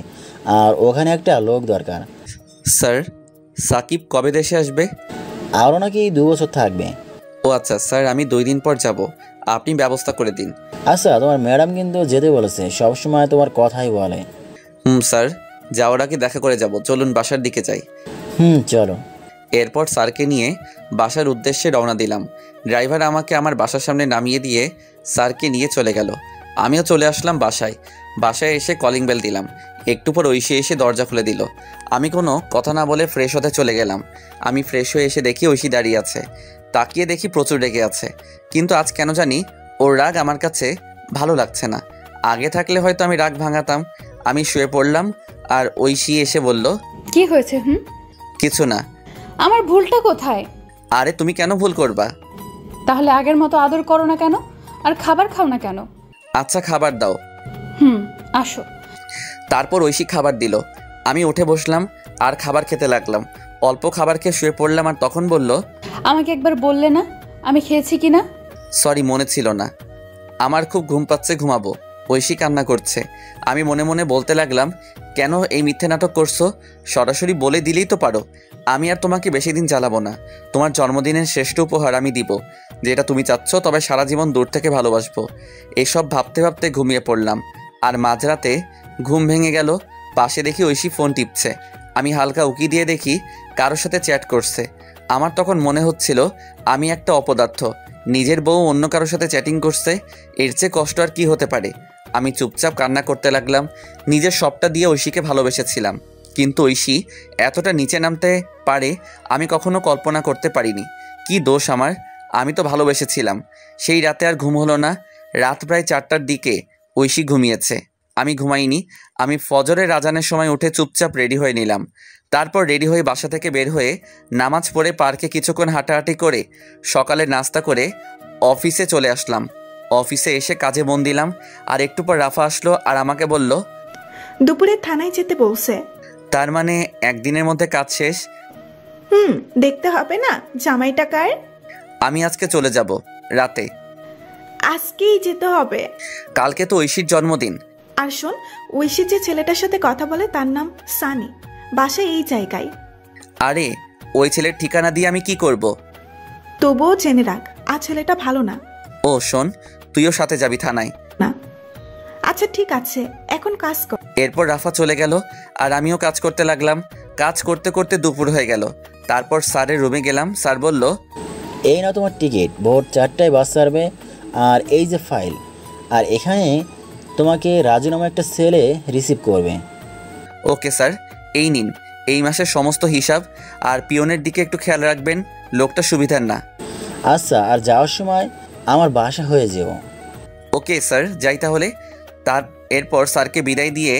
আর ওখানে একটা লোক দরকার। স্যার সাকিব কবে দেশে আসবে? আরও নাকি 2 বছর থাকবে। ও আচ্ছা স্যার, আমি 2 দিন পর যাব, আপনি ব্যবস্থা করে দিন। আচ্ছা, তোমার ম্যাডাম কিন্তু যেতে বলেছে, সবসময় তোমার কথাই বলে। স্যার যাওয়ার আগে দেখা করে যাব, চলুন বাসার দিকে যাই। চলো। এরপর স্যারকে নিয়ে বাসার উদ্দেশ্যে রওনা দিলাম। ড্রাইভার আমাকে আমার বাসার সামনে নামিয়ে দিয়ে স্যারকে নিয়ে চলে গেল। আমিও চলে আসলাম বাসায়। বাসায় এসে কলিং বেল দিলাম। একটু পর ঐশী এসে দরজা খুলে দিল। আমি কোনো কথা না বলে ফ্রেশ হতে চলে গেলাম। আমি ফ্রেশ হয়ে এসে দেখি ঐশী দাঁড়িয়ে আছে। তাকিয়ে দেখি প্রচুর রেগে আছে। কিন্তু আজ কেন জানি ওর রাগ আমার কাছে ভালো লাগছে না। আগে থাকলে হয়তো আমি রাগ ভাঙাতাম। আমি শুয়ে পড়লাম আর ঐশী এসে বলল, কি হয়েছে? কিছু না। আমার ভুলটা কোথায়? আরে তুমি কেন ভুল করবা? তাহলে আগের মতো আদর করো না কেন? আর খাবার খাও না কেন? আচ্ছা খাবার দাও। আসো। তারপর ঐশী খাবার দিল। আমি উঠে বসলাম আর খাবার খেতে লাগলাম। অল্প খাবার খেয়ে শুয়ে পড়লাম আর তখন বলল, আমাকে একবার বললে না আমি খেয়েছি কিনা? সরি, মনে ছিল না। আমার খুব ঘুম পাচ্ছে, ঘুমাবো। ঐশী কান্না করছে। আমি মনে মনে বলতে লাগলাম, কেন এই মিথ্যে নাটক করছো? সরাসরি বলে দিলেই তো পারো। আমি আর তোমাকে বেশি দিন জ্বালাবো না। তোমার জন্মদিনের শ্রেষ্ঠ উপহার আমি দিব, যেটা তুমি চাচ্ছ, তবে সারা জীবন দূর থেকে ভালোবাসবো। এসব ভাবতে ভাবতে ঘুমিয়ে পড়লাম। আর মাঝরাতে ঘুম ভেঙে গেল। পাশে দেখি ঐশী ফোন টিপছে। আমি হালকা উকি দিয়ে দেখি কারোর সাথে চ্যাট করছে। আমার তখন মনে হচ্ছিল আমি একটা অপদার্থ, নিজের বউ অন্য কারোর সাথে চ্যাটিং করছে। এর চেয়ে কষ্ট আর কি হতে পারে? আমি চুপচাপ কান্না করতে লাগলাম। নিজের সবটা দিয়ে ঐশীকে ভালোবেসেছিলাম, কিন্তু ঐশী এতটা নিচে নামতে পারে আমি কখনো কল্পনা করতে পারিনি। কি দোষ আমার? আমি তো ভালোবেসেছিলাম। সেই রাতে আর ঘুম হলো না। রাত প্রায় 4টার দিকে ঐশী ঘুমিয়েছে, আমি ঘুমাইনি। আমি ফজরের আজানের সময় উঠে চুপচাপ রেডি হয়ে নিলাম। তারপর রেডি হয়ে বাসা থেকে বের হয়ে নামাজ পড়ে পার্কে কিছুক্ষণ হাঁটাহাঁটি করে সকালে নাস্তা করে অফিসে চলে আসলাম। অফিসে এসে কাজে মন দিলাম। আর একটু পর রাফা আসলো আর আমাকে বলল, দুপুরে থানায় যেতে বলছে। তার মানে একদিনের মধ্যে কাজ শেষ? দেখতে হবে না জামাইটা কার। আমি আজকে চলে যাব রাতে। আজকেই যেতে হবে? কালকে তো ঐশীর জন্মদিন। আর শোন, ঐশী যে ছেলেটার সাথে কথা বলে তার নাম সানি, বাসা এই জায়গায়। আরে ওই ছেলের ঠিকানা দিয়ে আমি কি করব? তবুও জেনে রাখ, আর ছেলেটা ভালো না। ও শোন, তুইও সাথে যাবি থানায়? না। আচ্ছা ঠিক আছে, এখন কাজ কর। এরপর রাফা চলে গেল আর আমিও কাজ করতে লাগলাম। কাজ করতে করতে দুপুর হয়ে গেল। তারপর স্যারের রুমে গেলাম। স্যার বলল, এই না তোমার টিকিট, ভোর 4টায় বাস ছাড়বে। আর এই যে ফাইল, আর এখানে তোমাকে রাজুনামা একটা ছেলে রিসিভ করবে। ওকে স্যার, এই নিন এই মাসের সমস্ত হিসাব, আর পিয়নের দিকে একটু খেয়াল রাখবেন, লোকটা সুবিধার না। আচ্ছা, আর যাওয়ার সময় আমার বাসা হয়ে যেও। ওকে স্যার, যাই তাহলে। এরপর স্যারকে বিদায় দিয়ে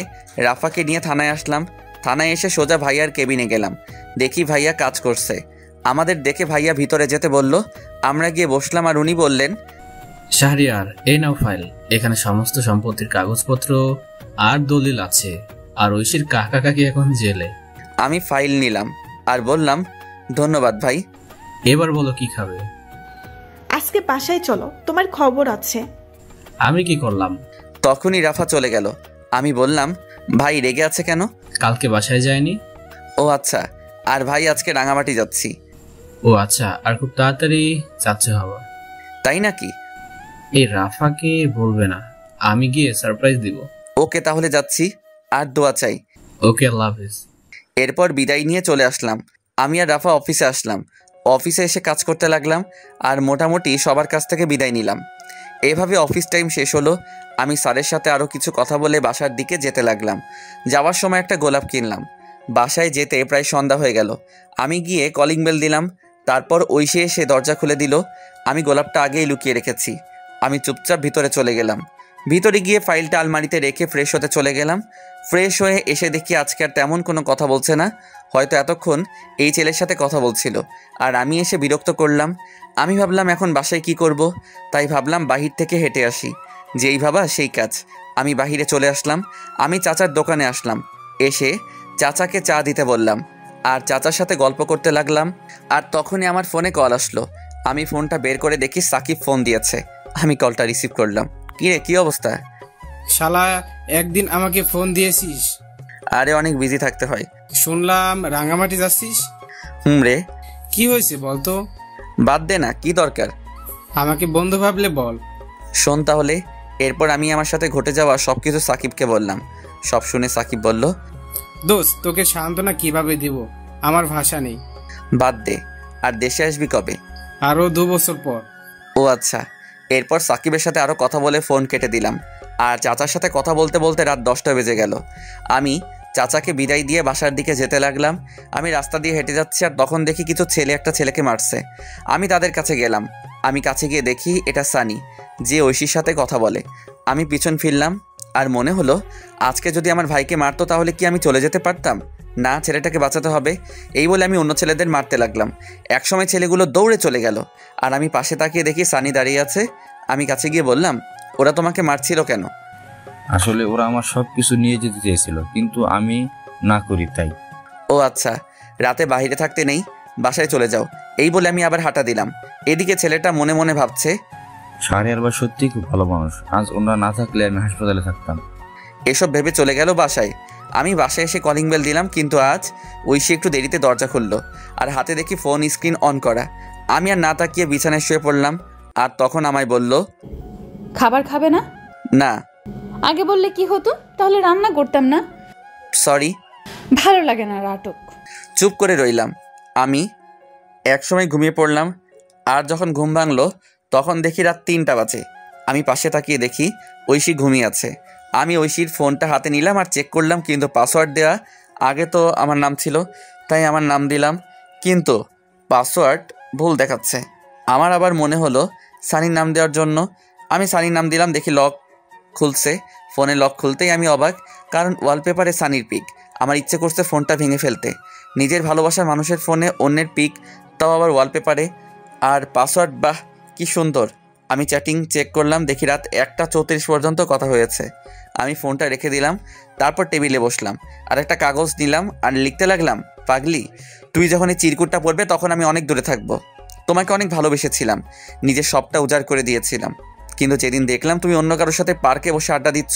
রাফাকে নিয়ে থানায় আসলাম। থানায় এসে সোজা ভাইয়ার কেবিনে গেলাম। দেখি ভাইয়া কাজ করছে। আমাদের দেখে ভাইয়া ভিতরে যেতে বলল। আমরা গিয়ে বসলাম আর উনি বললেন, শাহরিয়ার, এই নাও ফাইল, এখানে সমস্ত সম্পত্তির কাগজপত্র আর দলিল আছে। আর ঐশীর কাকা কাকি এখন জেলে। আমি ফাইল নিলাম আর বললাম, ধন্যবাদ ভাই। এবার বলো কি খাবে? আজকে বাসায় চলো, তোমার খবর আছে। আমি কি করলাম? তখনই রাফা চলে গেল। আমি বললাম, ভাই রেগে আছে কেন? কালকে বাসায় যায়নি। ও আচ্ছা, আর ভাই আজকে রাঙামাটি যাচ্ছি। ও আচ্ছা, আর খুব তাড়াতাড়ি যাচ্ছে হওয়া। তাই নাকি? এই রাফাকে বলবে না, আমি গিয়ে সারপ্রাইজ দিব। ওকে তাহলে যাচ্ছি, আর দোয়া চাই। ওকে, আল্লাহ হাফেজ। এরপর বিদায় নিয়ে চলে আসলাম। আমি আর রাফা অফিসে আসলাম। অফিসে এসে কাজ করতে লাগলাম আর মোটামুটি সবার কাছ থেকে বিদায় নিলাম। এভাবে অফিস টাইম শেষ হলো। আমি স্যারের সাথে আরও কিছু কথা বলে বাসার দিকে যেতে লাগলাম। যাওয়ার সময় একটা গোলাপ কিনলাম। বাসায় যেতে প্রায় সন্ধ্যা হয়ে গেল। আমি গিয়ে কলিং বেল দিলাম। তারপর ঐশী এসে দরজা খুলে দিল। আমি গোলাপটা আগেই লুকিয়ে রেখেছি। আমি চুপচাপ ভিতরে চলে গেলাম। ভিতরে গিয়ে ফাইলটা আলমারিতে রেখে ফ্রেশ হতে চলে গেলাম। ফ্রেশ হয়ে এসে দেখি আজকে আর তেমন কোনো কথা বলছে না। হয়তো এতক্ষণ এই ছেলের সাথে কথা বলছিল, আর আমি এসে বিরক্ত করলাম। আমি ভাবলাম এখন বাসায় কি করব, তাই ভাবলাম বাহির থেকে হেঁটে আসি। যেই ভাবা সেই কাজ। আমি বাহিরে চলে আসলাম। আমি চাচার দোকানে আসলাম। এসে চাচাকে চা দিতে বললাম আর চাচার সাথে গল্প করতে লাগলাম। আর তখনই আমার ফোনে কল আসলো। আমি ফোনটা বের করে দেখি সাকিব ফোন দিয়েছে। আমি কলটা রিসিভ করলাম। কিরে, কি অবস্থা? শালা, একদিন আমাকে ফোন দিয়েছিস? আরে অনেক বিজি থাকতে হয়। শুনলাম রাঙামাটি যাচ্ছিস। রে, কি হয়েছে বলতো? বাদ দে না, কি দরকার? আমাকে বন্ধু ভাবলে বল। শোন তাহলে। এরপর আমি আমার সাথে ঘটে যাওয়া সবকিছু সাকিবকে বললাম। সব শুনে সাকিব বলল, দোস্ত, তোকে সান্ত্বনা কিভাবে দিব, আমার ভাষা নেই। বাদ দে। আর দেশে আসবি কবে? আরো 2 বছর পর। ও আচ্ছা। এরপর সাকিবের সাথে আরও কথা বলে ফোন কেটে দিলাম। আর চাচার সাথে কথা বলতে বলতে রাত 10টা বেজে গেল। আমি চাচাকে বিদায় দিয়ে বাসার দিকে যেতে লাগলাম। আমি রাস্তা দিয়ে হেঁটে যাচ্ছি আর তখন দেখি কিছু ছেলে একটা ছেলেকে মারছে। আমি তাদের কাছে গেলাম। আমি কাছে গিয়ে দেখি এটা সানি, যে ঐশীর সাথে কথা বলে। আমি পিছন ফিরলাম আর মনে হলো আজকে যদি আমার ভাইকে মারতো তাহলে কি আমি চলে যেতে পারতাম? না, ছেলেটাকে বাঁচাতে হবে। এই বলে আমি অন্য ছেলেদের মারতে লাগলাম। একসময় ছেলেগুলো দৌড়ে চলে গেল আর আমি পাশে তাকিয়ে দেখি সানি দাঁড়িয়ে আছে। আমি কাছে গিয়ে বললাম, ওরা তোমাকে মারছিল কেন? আসলে ওরা আমার সব কিছু নিয়ে যেতে চেয়েছিল, কিন্তু আমি না করি তাই। ও আচ্ছা, রাতে বাইরে থাকতে নেই, বাসায় চলে যাও। এই বলে আমি আবার হাঁটা দিলাম। এদিকে ছেলেটা মনে মনে ভাবছে, শাহরিয়ার ভাই সত্যি খুব ভালো মানুষ, আজ ওনারা না থাকলে আমি হাসপাতালে থাকতাম। এসব ভেবে চলে গেল বাসায়। আমি বাসায় এসে কলিং বেল দিলাম, কিন্তু আজ ঐশী একটু দেরিতে দরজা খুললো আর হাতে দেখি ফোন স্ক্রিন অন করা। আমি আর না তাকিয়ে বিছানায় শুয়ে পড়লাম। আর তখন আমায় বলল, খাবার খাবে না? না। আগে বললে কি হতো, তাহলে রান্না করতাম না। সরি। ভালো লাগে না নাটক। চুপ করে রইলাম। আমি একসময় ঘুমিয়ে পড়লাম। আর যখন ঘুম ভাঙলো তখন দেখি রাত 3টা বাজে। আমি পাশে তাকিয়ে দেখি ঐশী ঘুমিয়ে আছে। আমি ঐশীর ফোনটা হাতে নিলাম আর চেক করলাম, কিন্তু পাসওয়ার্ড দেওয়া আগে তো আমার নাম ছিল, তাই আমার নাম দিলাম, কিন্তু পাসওয়ার্ড ভুল দেখাচ্ছে। আমার আবার মনে হলো সানির নাম দেওয়ার জন্য। আমি সানির নাম দিলাম, দেখি লক খুলছে। ফোনে লক খুলতেই আমি অবাক, কারণ ওয়ালপেপারে সানির পিক। আমার ইচ্ছে করছে ফোনটা ভেঙে ফেলতে। নিজের ভালোবাসার মানুষের ফোনে অন্যের পিক, তাও আবার ওয়ালপেপারে। আর পাসওয়ার্ড, বাহ কি সুন্দর। আমি চ্যাটিং চেক করলাম, দেখি রাত 1:34 পর্যন্ত কথা হয়েছে। আমি ফোনটা রেখে দিলাম। তারপর টেবিলে বসলাম আর একটা কাগজ নিলাম আর লিখতে লাগলাম, পাগলি, তুই যখন এই চিরকুটটা পড়বে তখন আমি অনেক দূরে থাকবো। তোমাকে অনেক ভালোবেসেছিলাম, নিজের সবটা উজাড় করে দিয়েছিলাম, কিন্তু যেদিন দেখলাম তুমি অন্য কারোর সাথে পার্কে বসে আড্ডা দিচ্ছ,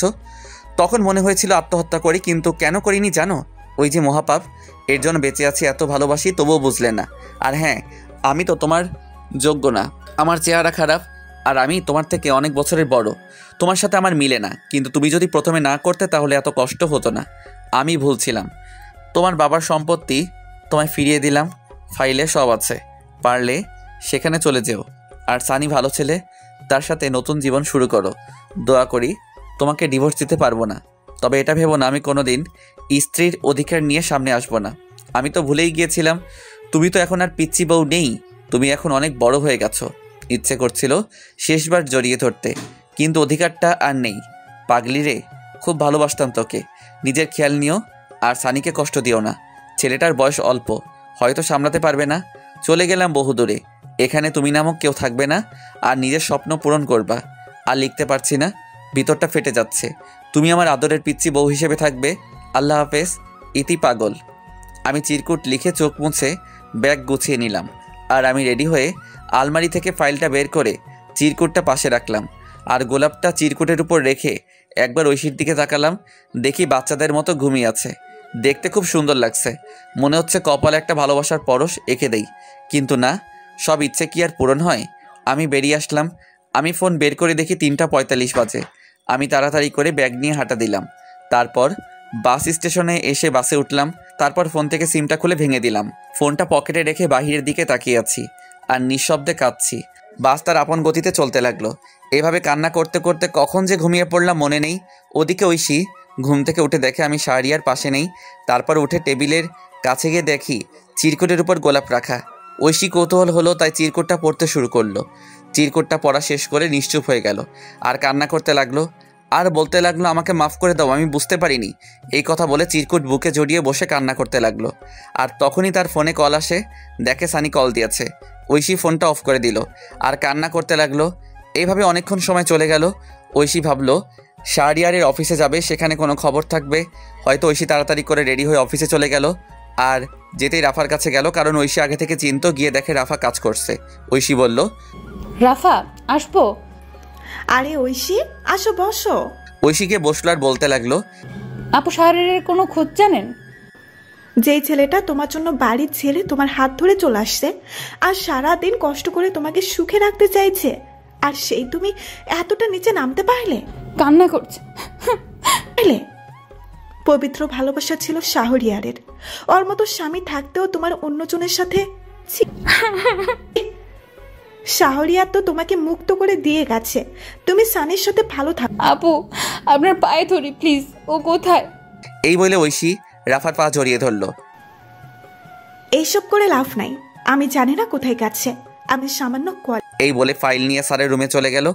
তখন মনে হয়েছিল আত্মহত্যা করি, কিন্তু কেন করিনি জানো? ওই যে মহাপাপ, এর জন্য বেঁচে আছি, এত ভালোবাসি তবুও বুঝলে না। আর হ্যাঁ, আমি তো তোমার যোগ্য না, আমার চেহারা খারাপ, আর আমি তোমার থেকে অনেক বছরের বড়, তোমার সাথে আমার মিলে না। কিন্তু তুমি যদি প্রথমে না করতে তাহলে এত কষ্ট হতো না। আমি ভুলছিলাম। তোমার বাবার সম্পত্তি তোমায় ফিরিয়ে দিলাম, ফাইলে সব আছে, পারলে সেখানে চলে যেও। আর সানি ভালো ছেলে, তার সাথে নতুন জীবন শুরু করো। দোয়া করি তোমাকে ডিভোর্স দিতে পারবো না। তবে এটা ভেবো না আমি কোনোদিন স্ত্রীর অধিকার নিয়ে সামনে আসবো না। আমি তো ভুলেই গিয়েছিলাম তুমি তো এখন আর পিচ্চি বউ নেই, তুমি এখন অনেক বড় হয়ে গেছো। ইচ্ছে করছিল শেষবার জড়িয়ে ধরতে, কিন্তু অধিকারটা আর নেই। পাগলি রে, খুব ভালোবাসতাম তোকে। নিজের খেয়াল নিও আর সানিকে কষ্ট দিও না। ছেলেটার বয়স অল্প, হয়তো সামলাতে পারবে না। চলে গেলাম বহুদূরে, এখানে তুমি নামক কেউ থাকবে না, আর নিজের স্বপ্ন পূরণ করবা। আর লিখতে পারছি না, ভিতরটা ফেটে যাচ্ছে। তুমি আমার আদরের পিচ্চি বউ হিসেবে থাকবে। আল্লাহ হাফেজ, ইতি পাগল। আমি চিরকুট লিখে চোখ মুছে ব্যাগ গুছিয়ে নিলাম, আর আমি রেডি হয়ে আলমারি থেকে ফাইলটা বের করে চিরকুটটা পাশে রাখলাম, আর গোলাপটা চিরকুটের উপর রেখে একবার ঐশীর দিকে তাকালাম। দেখি বাচ্চাদের মতো ঘুমিয়ে আছে। দেখতে খুব সুন্দর লাগছে, মনে হচ্ছে কপালে একটা ভালোবাসার পরশ এঁকে দেই। কিন্তু না, সব ইচ্ছে কি আর পূরণ হয়? আমি বেরিয়ে আসলাম। আমি ফোন বের করে দেখি 3:45 বাজে। আমি তাড়াতাড়ি করে ব্যাগ নিয়ে হাঁটা দিলাম। তারপর বাস স্টেশনে এসে বাসে উঠলাম। তারপর ফোন থেকে সিমটা খুলে ভেঙে দিলাম। ফোনটা পকেটে রেখে বাহিরের দিকে তাকিয়ে আছি আর নিঃশব্দে কাঁদছি। বাস তার আপন গতিতে চলতে লাগলো। এভাবে কান্না করতে করতে কখন যে ঘুমিয়ে পড়লাম মনে নেই। ওদিকে ঐশী ঘুম থেকে উঠে দেখে আমি শাহরিয়ার পাশে নেই। তারপর উঠে টেবিলের কাছে গিয়ে দেখি চিরকুটের উপর গোলাপ রাখা। ঐশী কৌতূহল হলো, তাই চিরকুটটা পড়তে শুরু করলো। চিরকুটটা পড়া শেষ করে নিশ্চুপ হয়ে গেল আর কান্না করতে লাগলো। আর বলতে লাগলো, আমাকে মাফ করে দাও, আমি বুঝতে পারিনি। এই কথা বলে চিরকুট বুকে জড়িয়ে বসে কান্না করতে লাগলো। আর তখনই তার ফোনে কল আসে। দেখে সানি কল দিয়েছে। ঐশী ফোনটা অফ করে দিল আর কান্না করতে লাগলো। এইভাবে অনেকক্ষণ সময় চলে গেল। ঐশী ভাবলো শাহরিয়ারের অফিসে যাবে, সেখানে কোনো খবর থাকবে। হয়তো ঐশী তাড়াতাড়ি করে রেডি হয়ে অফিসে চলে গেল। আর যেতেই রাফার কাছে গেল, কারণ ঐশী আগে থেকে চিন্তা। গিয়ে দেখে রাফা কাজ করছে। ঐশী বলল, রাফা আসবো? আরে ঐশী, আসো বসো। ঐশীকে বসলো আর বলতে লাগলো, আপু শাহরিয়ারের কোনো খোঁজ জানেন? যেই ছেলেটা তোমার জন্য বাড়ি ছেড়ে তোমার হাত ধরে চলে আসছে আর সারাদিন কষ্ট করে তোমাকে সুখে রাখতে চাইছে, আর সেই তুমি এতটা নিচে নামতে পারলে? কান্না করছে। পবিত্র ভালোবাসা ছিল শাহরিয়ারের। ওর মতো স্বামী থাকতেও তোমার অন্যজনের সাথে। শাহরিয়ার তো তোমাকে মুক্ত করে দিয়ে গেছে, তুমি সানির সাথে ভালো থাকো। আপু আপনার পায়ে ধরি প্লিজ, ও কোথায়? এই বলে ঐশী রাফার পা জড়িয়ে ধরলো। এইসব করে লাভ নাই, আমি জানি না কোথায় গেছে, আমি সামান্য এই বলে ফাইল নিয়ে স্যারের রুমে চলে গেল।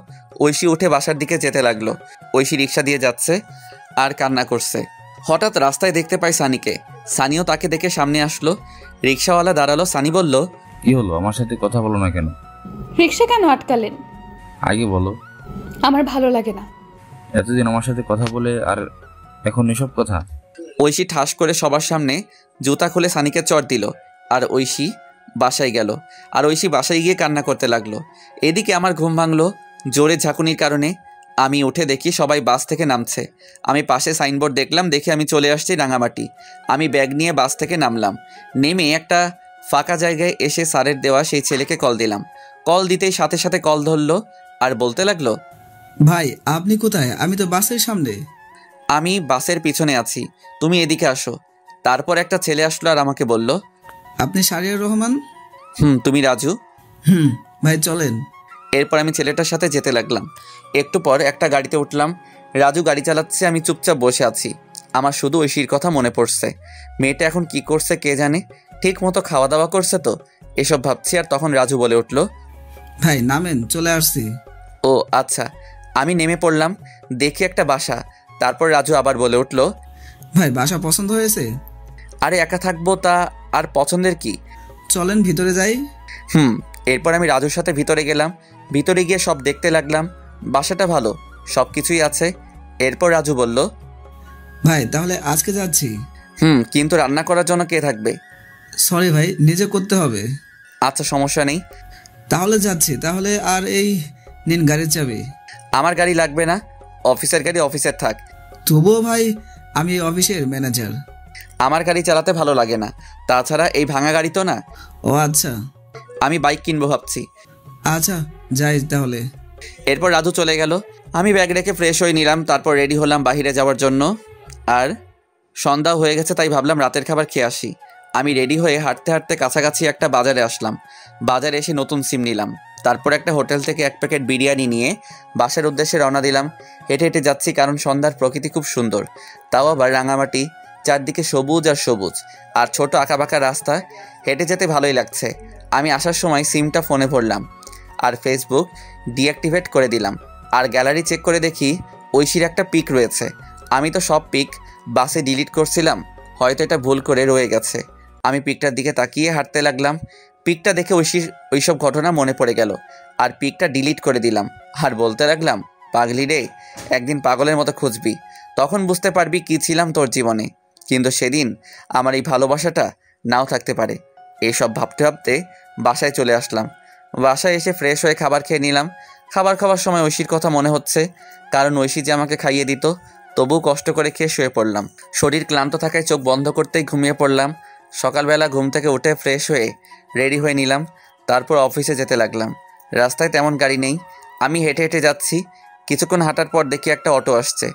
ঐশী উঠে বাসার দিকে যেতে লাগলো। ঐশী রিক্সা দিয়ে যাচ্ছে আর কান্না করছে। হঠাৎ রাস্তায় দেখতে পাই সানিকে। সানিও তাকে দেখে সামনে আসলো। রিক্সাওয়ালা দাঁড়ালো। সানি বলল, কি হলো, আমার সাথে কথা বলো না কেন? রিক্সা কেন আটকালেন? আগে বলো। আমার ভালো লাগে না। এতদিন আমার সাথে কথা বলে আর এখন এসব কথা? ঐশী ঠাস করে সবার সামনে জুতা খুলে সানিকে চড় দিল। আর ঐশী বাসায় গেল। আর ঐশী বাসায় গিয়ে কান্না করতে লাগলো। এদিকে আমার ঘুম ভাঙলো জোরে ঝাঁকুনির কারণে। আমি উঠে দেখি সবাই বাস থেকে নামছে। আমি পাশে সাইনবোর্ড দেখলাম, দেখে আমি চলে আসছি রাঙামাটি। আমি ব্যাগ নিয়ে বাস থেকে নামলাম। নেমে একটা ফাঁকা জায়গায় এসে স্যারের দেওয়া সেই ছেলেকে কল দিলাম। কল দিতেই সাথে সাথে কল ধরলো আর বলতে লাগলো, ভাই আপনি কোথায়? আমি তো বাসের সামনে। আমি বাসের পিছনে আছি, তুমি এদিকে আসো। তারপর একটা ছেলে আসলো আর আমাকে বলল, আপনি শাহরিয়ার রহমান? তুমি রাজু? ভাই চলেন। এরপর আমি ছেলেটার সাথে যেতে লাগলাম। একটু পর একটা গাড়িতে উঠলাম। রাজু গাড়ি চালাচ্ছে, আমি চুপচাপ বসে আছি। আমার শুধু ঐশীর কথা মনে পড়ছে। মেয়েটা এখন কি করছে কে জানে, ঠিক মতো খাওয়া দাওয়া করছে তো, এসব ভাবছি। আর তখন রাজু বলে উঠলো, ভাই নামেন, চলে আসছি। ও আচ্ছা। আমি নেমে পড়লাম, দেখি একটা বাসা। তারপর রাজু আবার বলে উঠলো, ভাই বাসা পছন্দ হয়েছে? আরে একা থাকবো তা আর পছন্দের কি, চলেন ভিতরে যাই। এরপর আমি রাজুর সাথে ভিতরে গেলাম। ভিতরে গিয়ে সব দেখতে লাগলাম। বাসাটা ভালো, সব কিছুই আছে। এরপর রাজু বলল, ভাই তাহলে আজকে যাচ্ছি। কিন্তু রান্না করার জন্য কে থাকবে? সরি ভাই, নিজে করতে হবে। আচ্ছা সমস্যা নেই, তাহলে যাচ্ছি। তাহলে আর এই নিন গাড়ির চাবি। আমার গাড়ি লাগবে না, অফিসের গাড়ি অফিসের থাক। তবুও ভাই আমি এই অফিসের ম্যানেজার। আমার গাড়ি চালাতে ভালো লাগে না, তাছাড়া এই ভাঙা গাড়ি তো না। ও আচ্ছা, আমি বাইক কিনবো ভাবছি। আচ্ছা যাই তাহলে। এরপর রাজু চলে গেল। আমি ব্যাগ রেখে ফ্রেশ হয়ে নিলাম। তারপর রেডি হলাম বাইরে যাওয়ার জন্য। আর সন্ধ্যা হয়ে গেছে, তাই ভাবলাম রাতের খাবার খেয়ে আসি। আমি রেডি হয়ে হাঁটতে হাঁটতে কাছাকাছি একটা বাজারে আসলাম। বাজারে এসে নতুন সিম নিলাম। তারপর একটা হোটেল থেকে 1 প্যাকেট বিরিয়ানি নিয়ে বাসার উদ্দেশ্যে রওনা দিলাম। হেঁটে হেঁটে যাচ্ছি কারণ সন্ধ্যার প্রকৃতি খুব সুন্দর, তাও আবার রাঙামাটি, চারদিকে সবুজ আর সবুজ আর ছোট আঁকাবাঁকা রাস্তা। হেঁটে যেতে ভালোই লাগছে। আমি আসার সময় সিমটা ফোনে ভরলাম আর ফেসবুক ডিঅ্যাক্টিভেট করে দিলাম। আর গ্যালারি চেক করে দেখি ঐশীর একটা পিক রয়েছে। আমি তো সব পিক বাসে ডিলিট করছিলাম, হয়তো এটা ভুল করে রয়ে গেছে। আমি পিকটার দিকে তাকিয়ে হাঁটতে লাগলাম। পিকটা দেখে ঐশীর ওইসব ঘটনা মনে পড়ে গেল আর পিকটা ডিলিট করে দিলাম। আর বলতে লাগলাম, পাগলি রে, একদিন পাগলের মতো খুঁজবি, তখন বুঝতে পারবি কি ছিলাম তোর জীবনে। কিন্তু সেদিন আমার এই ভালোবাসাটা নাও থাকতে পারে। এইসব ভাবতে ভাবতে বাসায় চলে আসলাম। বাসায় এসে ফ্রেশ হয়ে খাবার খেয়ে নিলাম। খাবার খাওয়ার সময় ঐশীর কথা মনে হচ্ছে, কারণ ঐশী যে আমাকে খাইয়ে দিত। তবুও কষ্ট করে খেয়ে শুয়ে পড়লাম। শরীর ক্লান্ত থাকায় চোখ বন্ধ করতেই ঘুমিয়ে পড়লাম। সকালবেলা ঘুম থেকে উঠে ফ্রেশ হয়ে রেডি হয়ে নিলাম। তারপর অফিসে যেতে লাগলাম। রাস্তায় তেমন গাড়ি নেই, আমি হেঁটে হেঁটে যাচ্ছি। কিছুক্ষণ হাঁটার পর দেখি একটা অটো আসছে।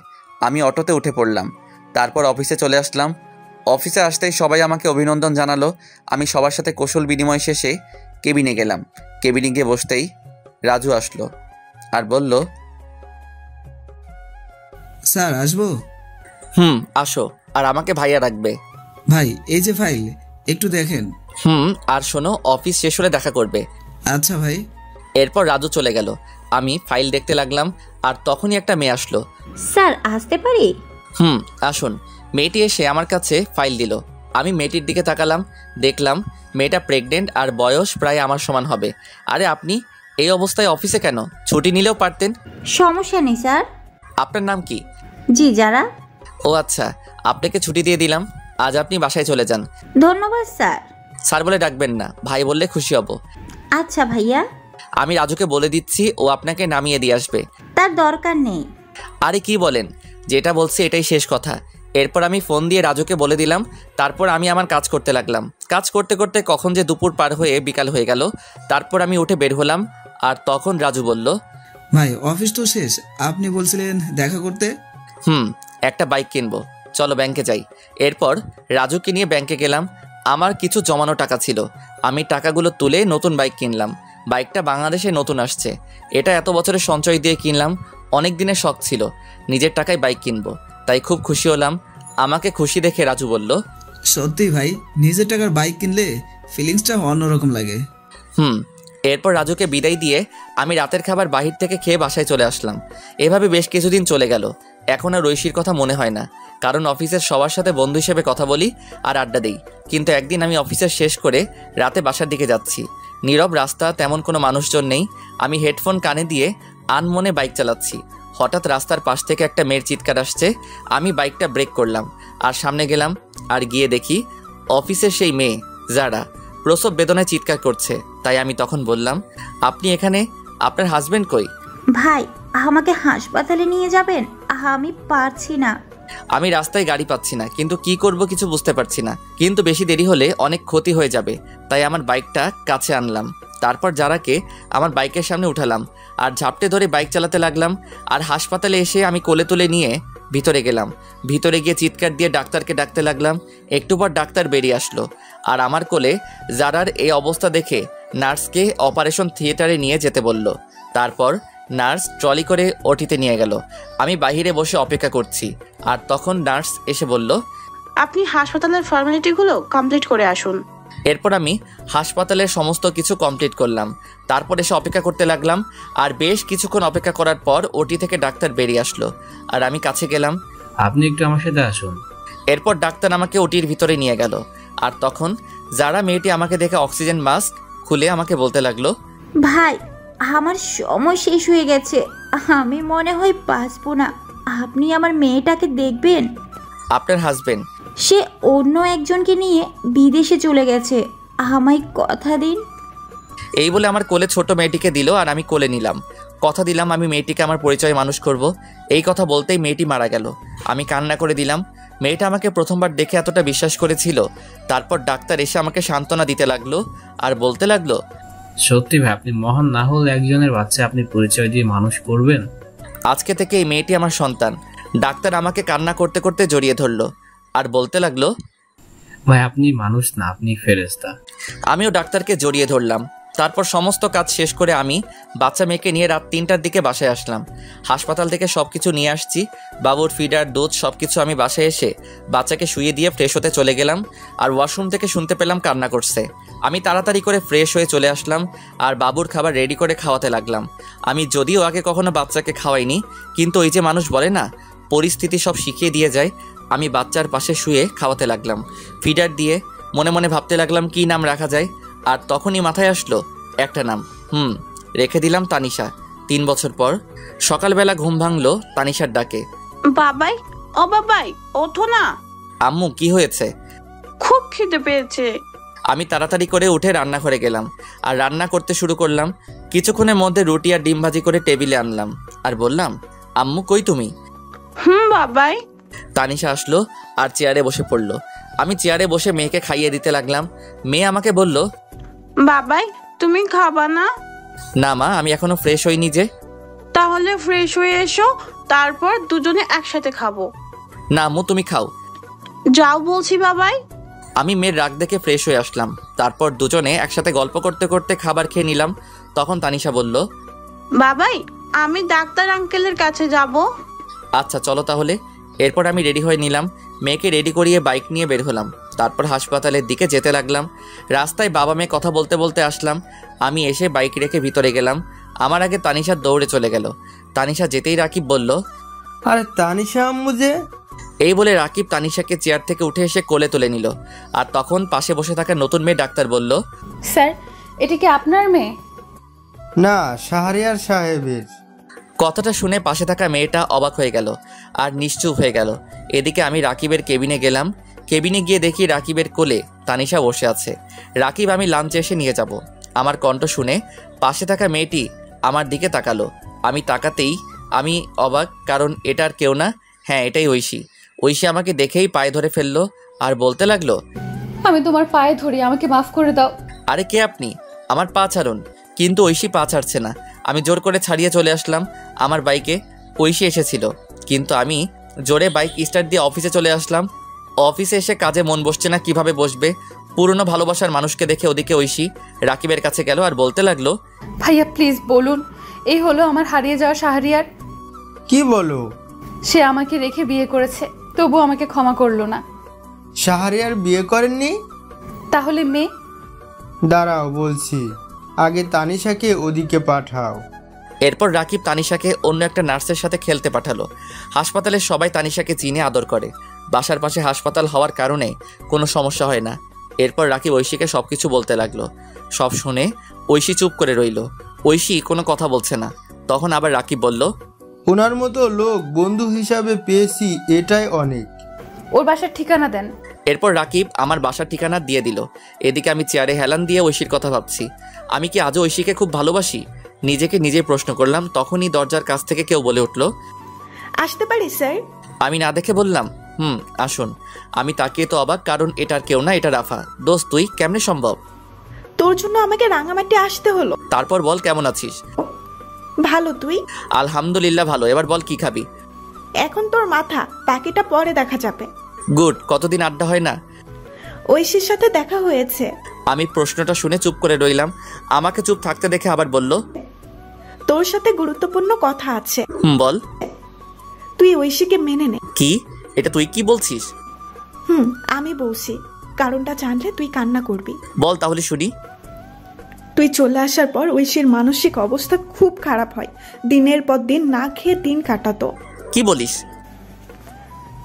আমি অটোতে উঠে পড়লাম। তারপর অফিসে চলে আসলাম। অফিসে আসতেই সবাই আমাকে অভিনন্দন জানালো। আমি সবার সাথে কৌশল বিনিময় শেষে কেবিনে গেলাম। কেবিনে গিয়ে বসতেই রাজু আসলো আর বলল, স্যার আসবো? আসো। আর আমাকে ভাইয়া রাখবে। ভাই এই যে ফাইল, একটু দেখেন। আর শোনো, অফিস শেষ হলে দেখা করবে। আচ্ছা ভাই। এরপর রাজু চলে গেল। আমি ফাইল দেখতে লাগলাম আর তখনই একটা মেয়ে আসলো। স্যার আসতে পারি? আসুন। মেয়েটি এসে আমার কাছে ফাইল দিল। আমি মেয়েটির দিকে তাকালাম, দেখলাম মেয়েটা প্রেগনেন্ট আর বয়স প্রায় আমার সমান হবে। আরে আপনি এই অবস্থায় অফিসে কেন? ছুটি নিলেও পারতেন। সমস্যা নেই স্যার। আপনার নাম কি? জি যারা। ও আচ্ছা, আপনাকে ছুটি দিয়ে দিলাম। আজ আপনি বাসায় চলে যান। ধন্যবাদ স্যার। স্যার বলে ডাকবেন না, ভাই বললে খুশি হব। আচ্ছা ভাইয়া। আমি রাজুকে বলে দিচ্ছি, ও আপনাকে নামিয়ে দিয়ে আসবে। তার দরকার নেই। আরে কি বলেন, যেটা বলছি এটাই শেষ কথা। এরপর আমি ফোন দিয়ে রাজুকে বলে দিলাম। তারপর আমি আমার কাজ করতে লাগলাম। কাজ করতে করতে কখন যে দুপুর পার হয়ে বিকাল হয়ে গেল। তারপর আমি উঠে বের হলাম আর তখন রাজু বলল, ভাই অফিস তো শেষ, আপনি বলছিলেন দেখা করতে। একটা বাইক কিনবো, চলো ব্যাংকে যাই। এরপর রাজুকে নিয়ে ব্যাংকে গেলাম। আমার কিছু জমানো টাকা ছিল, আমি টাকাগুলো তুলে নতুন বাইক কিনলাম। বাইকটা বাংলাদেশে নতুন আসছে। এটা এত বছরের সঞ্চয় দিয়ে কিনলাম। অনেক দিনের শখ ছিল নিজের টাকায় বাইক কিনবো, তাই খুব খুশি হলাম। আমাকে খুশি দেখে রাজু বলল, সত্যি ভাই, নিজের টাকার বাইক কিনলে ফিলিংসটা অন্যরকম লাগে। এরপর রাজুকে বিদায় দিয়ে আমি রাতের খাবার বাহির থেকে খেয়ে বাসায় চলে আসলাম। এভাবে বেশ কিছুদিন চলে গেল। এখন আর ঐশীর কথা মনে হয় না, কারণ অফিসের সবার সাথে বন্ধু হিসেবে কথা বলি আর আড্ডা দিই। কিন্তু একদিন আমি অফিসের শেষ করে রাতে বাসার দিকে যাচ্ছি। নীরব রাস্তা, তেমন কোনো মানুষজন নেই। আমি হেডফোন কানে দিয়ে আনমনে বাইক চালাচ্ছি। হঠাৎ রাস্তার পাশ থেকে একটা মেয়ের চিৎকার আসছে। আমি বাইকটা ব্রেক করলাম আর সামনে গেলাম। আর গিয়ে দেখি অফিসের সেই মেয়ে যারা প্রসব বেদনায় চিৎকার করছে। তাই আমি তখন বললাম, আপনি এখানে? আপনার হাজবেন্ড কই? ভাই আমাকে হাসপাতালে নিয়ে যাবেন, আমি পারছি না। আমি রাস্তায় গাড়ি পাচ্ছি না, কিন্তু কি করব কিছু বুঝতে পারছি না। কিন্তু বেশি দেরি হলে অনেক ক্ষতি হয়ে যাবে, তাই আমার বাইকটা কাছে আনলাম। তারপর যারাকে আমার বাইকের সামনে উঠালাম আর ঝাপটে ধরে বাইক চালাতে লাগলাম। আর হাসপাতালে এসে আমি কোলে তুলে নিয়ে ভিতরে গেলাম। ভিতরে গিয়ে চিৎকার দিয়ে ডাক্তারকে ডাকতে লাগলাম। একটু পর ডাক্তার বেরিয়ে আসলো আর আমার কোলে যারার এই অবস্থা দেখে নার্সকে অপারেশন থিয়েটারে নিয়ে যেতে বলল। তারপর নার্স ট্রলি করে ওটিতে নিয়ে গেল। আমি বাইরে বসে অপেক্ষা করছি আর তখন নার্স এসে বলল, আপনি হাসপাতালের ফর্মালিটিগুলো কমপ্লিট করে আসুন। এরপর আমি হাসপাতালের সমস্ত কিছু কমপ্লিট করলাম। তারপর এসে অপেক্ষা করতে লাগলাম। আর বেশ কিছুক্ষণ অপেক্ষা করার পর ওটি থেকে ডাক্তার বেরিয়ে আসলো আর আমি কাছে গেলাম। আপনি একটু আমার সাথে আসুন। এরপর ডাক্তার আমাকে ওটির ভিতরে নিয়ে গেল। আর তখন যারা মেয়েটি আমাকে দেখে অক্সিজেন মাস্ক খুলে আমাকে বলতে লাগলো, ভাই আমার সময় শেষ হয়ে গেছে, আমি মনে হয় বাঁচবো না। আপনি আমার মেয়েটাকে দেখবেন। আপনার হাজবেন্ড? সে অন্য একজনকে নিয়ে বিদেশে চলে গেছে, আমায় কথা দিন। এই বলে আমার কোলে ছোট মেয়েটিকে দিল আর আমি কোলে নিলাম। কথা দিলাম আমি মেয়েটিকে আমার পরিচয় মানুষ করব। এই কথা বলতেই মেয়েটি মারা গেল। আমি কান্না করে দিলাম। মেয়েটা আমাকে প্রথমবার দেখে এতটা বিশ্বাস করেছিল। তারপর ডাক্তার এসে আমাকে সান্ত্বনা দিতে লাগলো আর বলতে লাগলো, সত্যি ভাই, আপনি মহান না হলে একজনের বাচ্চা আপনি পরিচয় দিয়ে মানুষ করবেন। আজকে থেকে এই মেয়েটি আমার সন্তান। ডাক্তার আমাকে কান্না করতে করতে জড়িয়ে ধরলো আর বলতে লাগলো, ভাই আপনি মানুষ না, আপনি ফেরেশতা। আমিও ডাক্তারকে জড়িয়ে ধরলাম। তারপর সমস্ত কাজ শেষ করে আমি বাচ্চা মেয়েকে নিয়ে রাত 3টার দিকে বাসায় আসলাম। হাসপাতাল থেকে সব কিছু নিয়ে আসছি, বাবুর ফিডার, দুধ সব কিছু। আমি বাসায় এসে বাচ্চাকে শুয়ে দিয়ে ফ্রেশ হতে চলে গেলাম, আর ওয়াশরুম থেকে শুনতে পেলাম কান্না করছে। আমি তাড়াতাড়ি করে ফ্রেশ হয়ে চলে আসলাম আর বাবুর খাবার রেডি করে খাওয়াতে লাগলাম। আমি যদিও আগে কখনো বাচ্চাকে খাওয়াইনি, কিন্তু ওই যে মানুষ বলে না, পরিস্থিতি সব শিখিয়ে দিয়ে যায়। আমি বাচ্চার পাশে শুয়ে খাওয়াতে লাগলাম, ফিডার দিয়ে। মনে মনে ভাবতে লাগলাম কী নাম রাখা যায়, আর তখনই মাথায় আসলো একটা নাম। রেখে দিলাম তানিশা। 3 বছর পর সকালবেলা ঘুম ভাঙলো তানিশার ডাকে। বাবাই, ও বাবাই, ওঠো না। আম্মু, কি হয়েছে? খুব খিদে পেয়েছে। আমি তাড়াতাড়ি করে উঠে রান্নাঘরে গেলাম আর রান্না করতে শুরু করলাম। কিছুক্ষণের মধ্যে রুটি আর ডিম ভাজি করে টেবিলে আনলাম আর বললাম, আম্মু কই তুমি? বাবাই। তানিশা আসলো আর চেয়ারে বসে পড়লো। আমি চেয়ারে বসে মেয়েকে খাইয়ে দিতে লাগলাম। মেয়ে আমাকে বলল, বাবাই তুমি খাবা না? না মা, আমি এখনো ফ্রেশ হইনি যে। তাহলে ফ্রেশ হয়ে এসো, তারপর দুজনে একসাথে খাবো। না আম্মু, তুমি খাও। যাও বলছি বাবাই। আমি মেয়ের রাগ দেখে ফ্রেশ হয়ে আসলাম। তারপর দুজনে একসাথে গল্প করতে করতে খাবার খেয়ে নিলাম। তখন তানিশা বলল, বাবাই আমি ডাক্তার আঙ্কেলের কাছে যাব। আচ্ছা চলো তাহলে। এরপর আমি রেডি হয়ে নিলাম, মেয়েকে রেডি করিয়ে বাইক নিয়ে বের হলাম। তারপর হাসপাতালের দিকে যেতে লাগলাম। রাস্তায় বাবা মেয়ে কথা বলতে বলতে আসলাম। আমি এসে বাইক রেখে ভিতরে গেলাম। আমার আগে তানিশা দৌড়ে চলে গেল। তানিশা যেতেই রাকিব বলল, আরে তানিশা আম্মু যে। এই বলে রাকিব তানিশাকে চেয়ার থেকে উঠে এসে কোলে তুলে নিল। আর তখন পাশে বসে থাকা নতুন মেয়ে ডাক্তার বলল, স্যার এটা কি আপনার মেয়ে? না, শাহরিয়ার সাহেবের। কথাটা শুনে পাশে থাকা মেয়েটা অবাক হয়ে গেল আর নিশ্চুপ হয়ে গেল। এদিকে আমি রাকিবের কেবিনে গেলাম। কেবিনে গিয়ে দেখি রাকিবের কোলে তানিশা বসে আছে। রাকিব আমি লাঞ্চে এসে নিয়ে যাব। আমার কণ্ঠ শুনে পাশে থাকা মেয়েটি আমার দিকে তাকালো। আমি তাকাতেই আমি অবাক, কারণ এটার কেউ না, হ্যাঁ এটাই ঐশী। ঐশী আমাকে দেখেই পায়ে ধরে ফেললো আর বলতে লাগলো, আমি তোমার পায়ে ধরি, আমাকে মাফ করে দাও। আরে কে আপনি? আমার পা ছাড়ুন। কিন্তু ঐশী পা ছাড়ছে না। আমি জোর করে ছাড়িয়ে চলে আসলাম আমার বাইকে। ঐশী এসেছিল, কিন্তু আমি জোরে বাইক স্টার্ট দিয়ে অফিসে চলে আসলাম। অফিসে এসে কাজে মন বসছে না, কিভাবে বসবে? পুরনো ভালোবাসার মানুষকে দেখে ওদিকে ঐশী রাকিবের কাছে গেল আর বলতে লাগলো, ভাইয়া প্লিজ বলুন, এই হলো আমার হারিয়ে যাওয়া শাহরিয়ার। কি বলো? সে আমাকে রেখে বিয়ে করেছে, তবু আমাকে ক্ষমা করলো না। শাহরিয়ার বিয়ে করেননি? তাহলে মেয়ে? দাঁড়াও বলছি, আগে তানিশাকে ওদিকে পাঠাও। এরপর রাকিব তানিশাকে অন্য একটা নার্সের সাথে খেলতে পাঠালো। হাসপাতালে সবাই তানিশাকে চিনে আদর করে। বাসার পাশে হাসপাতাল হওয়ার কারণে কোনো সমস্যা হয় না। এরপর রাকিব ঐশীকে সব কিছু বলতে লাগলো। সব শুনে ঐশী চুপ করে রইল। ঐশী কোনো কথা বলছে না। তখন আবার রাকিব বলল, ওনার মতো লোক বন্ধু হিসাবে পেয়েছি, এটাই অনেক। ওর বাসার ঠিকানা দেন। এরপর রাকিব আমার বাসার ঠিকানা দিয়ে দিল। এদিকে আমি চেয়ারে হেলান দিয়ে ঐশীর কথা ভাবছি। আমি কি আজও ঐশীকে খুব ভালোবাসি? নিজেকে নিজেই প্রশ্ন করলাম। তখনই দরজার কাছ থেকে কেউ বলে উঠল, আসতে পারি স্যার? আমি না দেখে বললাম, আসুন। আমি তাকিয়ে তো অবাক, কারণ এটার কেউ না, এটা রাফা। দোস্ত তুই কেমনে সম্ভব? তোর জন্য আমাকে রাঙামাটি আসতে হলো। তারপর বল, কেমন আছিস? ভালো, তুই? আলহামদুলিল্লাহ ভালো। এবার বল কি খাবি? এখন তোর মাথা, বাকিটা পরে দেখা যাবে। গুড। কতদিন আড্ডা হয় না। ঐশীর সাথে দেখা হয়েছে। আমি প্রশ্নটা শুনে চুপ করে রইলাম। আমাকে চুপ থাকতে দেখে আবার বলল, তোর সাথে গুরুত্বপূর্ণ কথা আছে। বল। তুই ঐশীকে মেনে নে। কি? এটা তুই কি বলছিস? আমি বলছি, কারণটা জানলে তুই কান্না করবি। বল তাহলে শুনি। তুই চলে আসার পর ঐশীর মানসিক অবস্থা খুব খারাপ হয়। দিনের পর দিন না খেয়ে দিন কাটাতো। কি বলিস?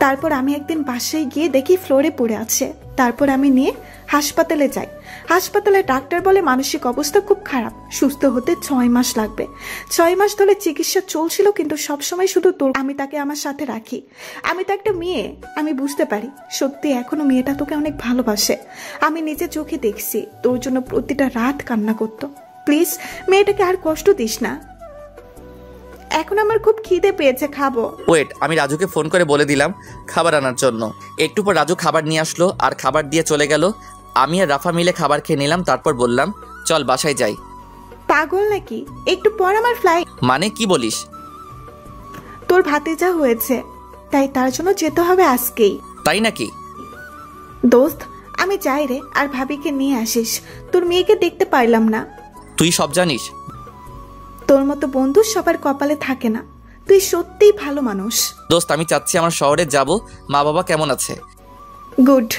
তারপর আমি একদিন বাসায় গিয়ে দেখি ফ্লোরে পড়ে আছে। তারপর আমি নিয়ে হাসপাতালে যাই। হাসপাতালে ডাক্তার বলে মানসিক অবস্থা খুব খারাপ, সুস্থ হতে 6 মাস লাগবে। 6 মাস ধরে চিকিৎসা চলছিল, কিন্তু সবসময় শুধু তোর। আমি তাকে আমার সাথে রাখি। আমি তো একটা মেয়ে, আমি বুঝতে পারি সত্যি এখনো মেয়েটা তোকে অনেক ভালোবাসে। আমি নিজে চোখে দেখছি তোর জন্য প্রতিটা রাত কান্না করতো। প্লিজ মেয়েটাকে আর কষ্ট দিস না। এখন আমার খুব খিদে পেয়েছে, খাবো। ওয়েট, আমি রাজুকে ফোন করে বলে দিলাম খাবার আনার জন্য। একটু পর রাজু খাবার নিয়ে আসলো আর খাবার দিয়ে চলে গেল। আমি আর রাফা মিলে খাবার খেয়ে নিলাম। তারপর বললাম, চল বাসায় যাই। পাগল নাকি? একটু পর আমার ফ্লাইট। মানে কি বলিস? তোর ভাতিজা হয়েছে, তাই তার জন্য যেতে হবে আজকেই। তাই নাকি? দোস্ত আমি যাই রে, আর ভাবিকে নিয়ে আসিস। তোর মেয়েকে দেখতে পারলাম না। তুই সব জানিস? তোর মতো বন্ধু সবার কপালে থাকে না। তুই সত্যিই ভালো মানুষ। দোস্ত, আমি চাচ্ছি আমার শহরে যাব। মা বাবা কেমন আছে? গুড।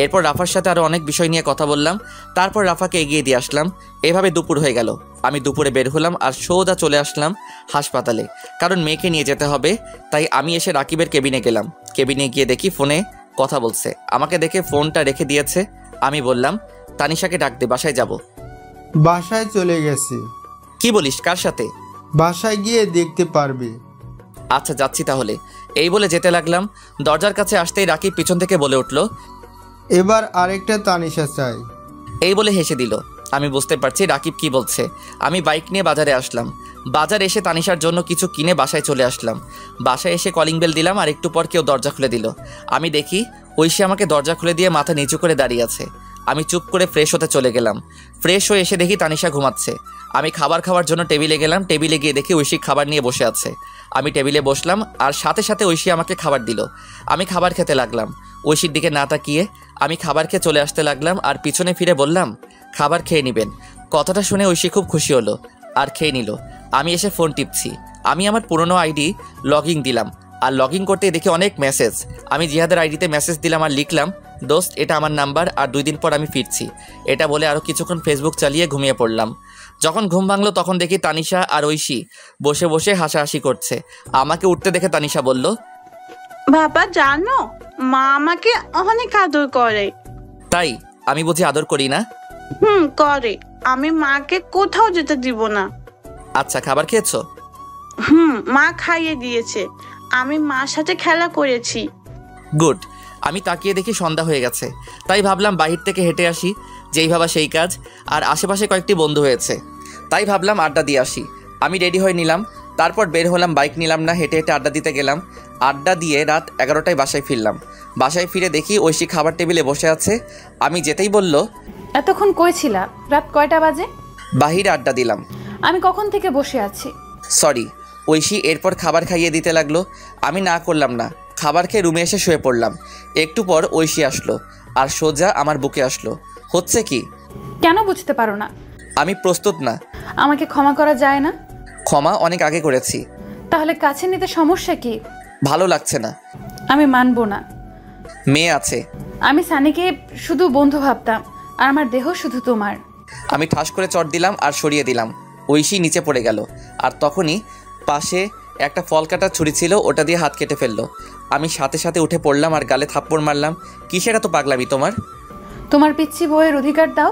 এরপর রাফার সাথে আরও অনেক বিষয় নিয়ে কথা বললাম। তারপর রাফাকে এগিয়ে দিয়ে আসলাম। এভাবে দুপুর হয়ে গেল। আমি দুপুরে বের হলাম আর সোজা চলে আসলাম হাসপাতালে, কারণ মেয়েকে নিয়ে যেতে হবে। তাই আমি এসে রাকিবের কেবিনে গেলাম। কেবিনে গিয়ে দেখি ফোনে কথা বলছে। আমাকে দেখে ফোনটা রেখে দিয়েছে। আমি বললাম, তানিশাকে ডাক দে, বাসায় যাব। বাসায় চলে গেছে। কি বলিস? কার সাথে? বাসায় গিয়ে দেখতে পারবে। আচ্ছা, যাচ্ছি তাহলে। এই বলে যেতে লাগলাম। দরজার কাছে আসতেই রাকিব পিছন থেকে বলে উঠল, এবার আরেকটা তানিশা চাই। এই বলে হেসে দিল। আমি বুঝতে পারছি রাকিব কি বলছে। আমি বাইক নিয়ে বাজারে আসলাম। বাজারে এসে তানিশার জন্য কিছু কিনে বাসায় চলে আসলাম। বাসায় এসে কলিং বেল দিলাম আর একটু পর কেউ দরজা খুলে দিল। আমি দেখি ঐশী আমাকে দরজা খুলে দিয়ে মাথা নিচু করে দাঁড়িয়ে আছে। আমি চুপ করে ফ্রেশ হতে চলে গেলাম। ফ্রেশ হয়ে এসে দেখি তানিশা ঘুমাচ্ছে। আমি খাবার খাওয়ার জন্য টেবিলে গেলাম। টেবিলে গিয়ে দেখি ঐশী খাবার নিয়ে বসে আছে। আমি টেবিলে বসলাম আর সাথে সাথে ঐশী আমাকে খাবার দিল। আমি খাবার খেতে লাগলাম। ঐশীর দিকে না তাকিয়ে আমি খাবার খেয়ে চলে আসতে লাগলাম আর পিছনে ফিরে বললাম, খাবার খেয়ে নেবেন। কথাটা শুনে ঐশী খুব খুশি হলো আর খেয়ে নিল। আমি এসে ফোন টিপছি। আমি আমার পুরনো আইডি লগইন দিলাম আর লগইন করতে দেখি অনেক মেসেজ। আমি জিহাদের আইডিতে মেসেজ দিলাম আর লিখলাম, দোস্ত, এটা আমার নাম্বার আর 2 দিন পর আমি ফিরছি। এটা বলে আরও কিছুক্ষণ ফেসবুক চালিয়ে ঘুমিয়ে পড়লাম। যখন ঘুম ভাঙলো তখন দেখি তানিশা আর ঐশী বসে বসে হাসাহাসি করছে। আমাকে উঠতে দেখে তানিশা বলল, বাবা জানো, মা আমাকে অনেক আদর করে। তাই? আমি বুঝি আদর করি না? করে। আমি মাকে কোথাও যেতে দিব না। আচ্ছা, খাবার খেয়েছো? মা খাইয়ে দিয়েছে। আমি মার সাথে খেলা করেছি। গুড। আমি তাকিয়ে দেখি সন্ধ্যা হয়ে গেছে। তাই ভাবলাম বাহির থেকে হেঁটে আসি। যেই ভাবা সেই কাজ। আর আশেপাশে কয়েকটি বন্ধু হয়েছে, তাই ভাবলাম আড্ডা দিয়ে আসি। আমি রেডি হয়ে নিলাম। তারপর বের হলাম। বাইক নিলাম না, হেঁটে হেঁটে আড্ডা দিতে গেলাম। আড্ডা দিয়ে রাত 11টায় বাসায় ফিরলাম। বাসায় ফিরে দেখি ঐশী খাবার টেবিলে বসে আছে। আমি যেতেই বলল, এতক্ষণ কই ছিলা? রাত কয়টা বাজে? বাহিরে আড্ডা দিলাম। আমি কখন থেকে বসে আছি। সরি। ঐশী এরপর খাবার খাইয়ে দিতে লাগলো। আমি না করলাম না। খাবার খেয়ে রুমে এসে শুয়ে পড়লাম। একটু পর ঐশী আসলো আর সোজা আমার বুকে আসলো। হচ্ছে কি? কেন বুঝতে পারো না? আমি প্রস্তুত না। আমাকে ক্ষমা করা যায় না? ক্ষমা অনেক আগে করেছি। তাহলে কাছে নিতে সমস্যা কি? ভালো লাগছে না। আমি মানবো না। মেয়ে আছে। আমি সানিকে শুধু বন্ধু ভাবতাম আর আমার দেহ শুধু তোমার। আমি ঠাস করে চট দিলাম আর সরিয়ে দিলাম। ঐশী নিচে পড়ে গেল আর তখনই পাশে একটা ফল কাটার ছুরি ছিল, ওটা দিয়ে হাত কেটে ফেললো। আমি সাথে সাথে উঠে পড়লাম আর গালে থাপ্পড় মারলাম। কিসের এত পাগলামি তোমার? তোমার পিচ্ছি বউয়ের অধিকার দাও।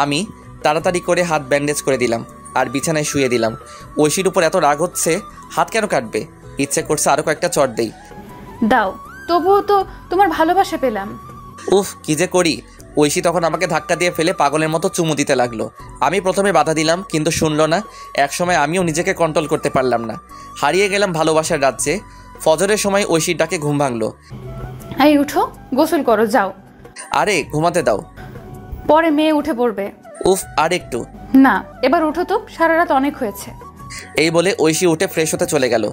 আমি তাড়াতাড়ি করে হাত ব্যান্ডেজ করে দিলাম আর বিছানায় শুয়ে দিলাম। ঐশীর উপর এত রাগ হচ্ছে, হাত কেন কাটবে? ইচ্ছে করছে আরও কয়েকটা চট দেই। দাও, তবুও তো তোমার ভালোবাসা পেলাম। উফ, কি যে করি। ঐশী তখন আমাকে ধাক্কা দিয়ে ফেলে পাগলের মতো চুমু দিতে লাগলো। আমি প্রথমে বাধা দিলাম কিন্তু শুনলো না। একসময় আমিও নিজেকে কন্ট্রোল করতে পারলাম না। হারিয়ে গেলাম ভালোবাসার রাজ্যে। ফজরের সময় ঐশীর ডাকে ঘুম ভাঙলো। এই উঠো, গোসল করো, যাও। আরে ঘুমাতে দাও, পরে মেয়ে উঠে পড়বে। উফ, আর একটু না, এবার উঠো তো, সারা রাত অনেক হয়েছে। এই বলে ঐশী উঠে ফ্রেশ হতে চলে গেল।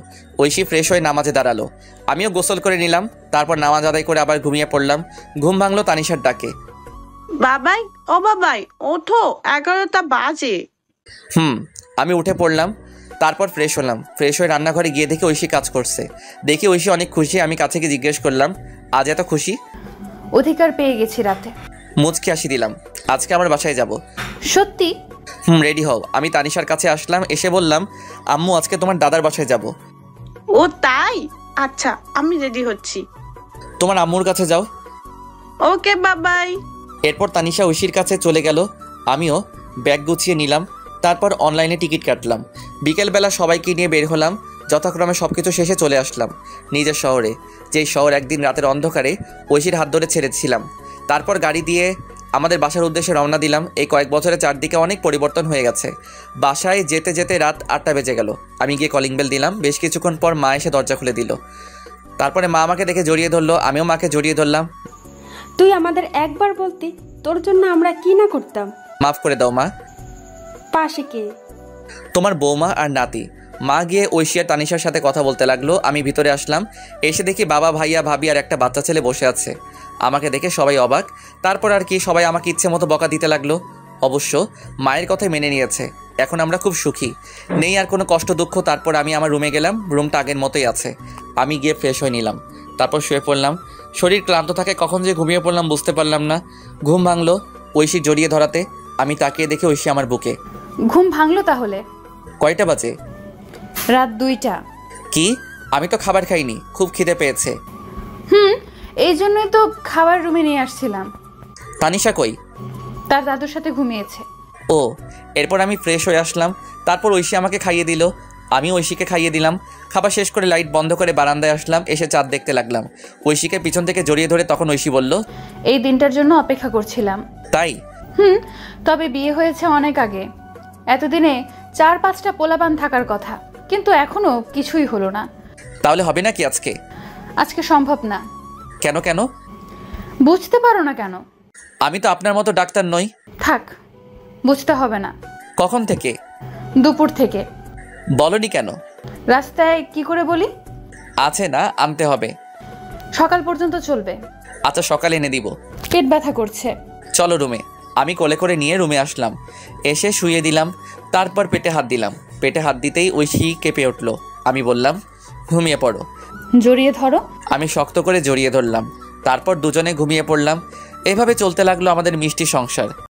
ঐশী ফ্রেশ হয়ে নামাজে দাঁড়ালো। আমিও গোসল করে নিলাম। তারপর নামাজ আদায় করে আবার ঘুমিয়ে পড়লাম। ঘুম ভাঙলো তানিশার ডাকে। বাবাই, ও বাবাই, ওঠো, 11টা বাজে। আমি উঠে পড়লাম। তারপর ফ্রেশ হলাম। ফ্রেশ হয়ে রান্নাঘরে গিয়ে দেখি ঐশী কাজ করছে। দেখি ঐশী অনেক খুশি। আমি কাছে গিয়ে জিজ্ঞেস করলাম, আজ এত খুশি? অধিকার পেয়ে গেছি রাতে। মুচকি হাসি দিলাম। আজকে আমার বাসায় যাব। সত্যি? রেডি হও। আমি তানিশার কাছে আসলাম। এসে বললাম, আম্মু আজকে তোমার দাদার বাসায় যাব। ও তাই? আচ্ছা, আমি রেডি হচ্ছি। তোমার আম্মুর কাছে যাও। ওকে বাবাই। এরপর তানিশা ঐশীর কাছে চলে গেল। আমিও ব্যাগ গুছিয়ে নিলাম। তারপর অনলাইনে টিকিট কাটলাম। বিকেলবেলা সবাইকে নিয়ে বের হলাম। যথাক্রমে সব কিছু শেষে চলে আসলাম নিজের শহরে, যেই শহর একদিন রাতের অন্ধকারে ঐশীর হাত ধরে ছেড়েছিলাম। তারপর গাড়ি দিয়ে আমাদের বাসার উদ্দেশ্যে রওনা দিলাম। এই কয়েক বছরে চারদিকে অনেক পরিবর্তন হয়ে গেছে। বাসায় যেতে যেতে রাত 8টা বেজে গেল। আমি গিয়ে কলিং বেল দিলাম। বেশ কিছুক্ষণ পর মা এসে দরজা খুলে দিল। তারপরে মা আমাকে দেখে জড়িয়ে ধরলো। আমিও মাকে জড়িয়ে ধরলাম। তুই আমাদের একবার বলতি, তোর জন্য আমরা কি না করতাম। মাফ করে দাও মা। পাশে কে? তোমার বৌমা আর নাতি। মা গিয়ে ঐশী আর তানিশার সাথে কথা বলতে লাগলো। আমি ভিতরে আসলাম। এসে দেখি বাবা, ভাইয়া, ভাবি আর একটা বাচ্চা ছেলে বসে আছে। আমাকে দেখে সবাই অবাক। তারপর আর কি, সবাই আমাকে ইচ্ছে মতো বকা দিতে লাগলো। অবশ্য মায়ের কথাই মেনে নিয়েছে। এখন আমরা খুব সুখী, নেই আর কোনো কষ্ট দুঃখ। তারপর আমি আমার রুমে গেলাম, রুমটা আগের মতোই আছে। আমি গিয়ে ফ্রেশ হয়ে নিলাম, তারপর শুয়ে পড়লাম। শরীর ক্লান্ত থাকে, কখন যে ঘুমিয়ে পড়লাম বুঝতে পারলাম না। ঘুম ভাঙলো ঐশী জড়িয়ে ধরাতে। আমি তাকিয়ে দেখে ঐশী আমার বুকে। ঘুম ভাঙলো তাহলে? কয়টা বাজে? রাত 2টা। কি? আমি তো খাবার খাইনি, খুব খিদে পেয়েছে। এই জন্যই তো খাবার রুমে নিয়ে আসছিলাম। তানিশা কই? তার দাদুর সাথে ঘুমিয়েছে। ও, এরপর আমি ফ্রেশ হয়ে আসলাম। তারপর ঐশী আমাকে খাইয়ে দিল, আমি ঐশীকে খাইয়ে দিলাম। খাবার শেষ করে লাইট বন্ধ করে বারান্দায় আসলাম, এসে চাঁদ দেখতে লাগলাম। ঐশীকে পিছন থেকে জড়িয়ে ধরে তখন ঐশী বলল, এই দিনটার জন্য অপেক্ষা করছিলাম। তাই? তবে বিয়ে হয়েছে অনেক আগে। এতদিনে 4-5টা পোলাপান থাকার কথা, কিন্তু এখনো কিছুই হলো না। তাহলে হবে নাকি আজকে? আজকে সম্ভব না। কেন কেন? বুঝতে পারো না কেন? আমি তো আপনার মতো ডাক্তার নই। থাক, বুঝতে হবে না। কখন থেকে? দুপুর থেকে। বলনি কেন? রাস্তায় কি করে বলি? আছে না, আনতে হবে। সকাল পর্যন্ত চলবে। আচ্ছা, সকালে এনে দিব। পেট ব্যথা করছে। চলো রুমে। আমি কোলে করে নিয়ে রুমে আসলাম, এসে শুয়ে দিলাম। তারপর পেটে হাত দিলাম। পেটে হাত দিতেই ঐশী কেঁপে উঠল। আমি বললাম, ঘুমিয়ে পড়ো। জড়িয়ে ধরো। আমি শক্ত করে জড়িয়ে ধরলাম। তারপর দুজনে ঘুমিয়ে পড়লাম। এভাবে চলতে লাগলো আমাদের মিষ্টি সংসার।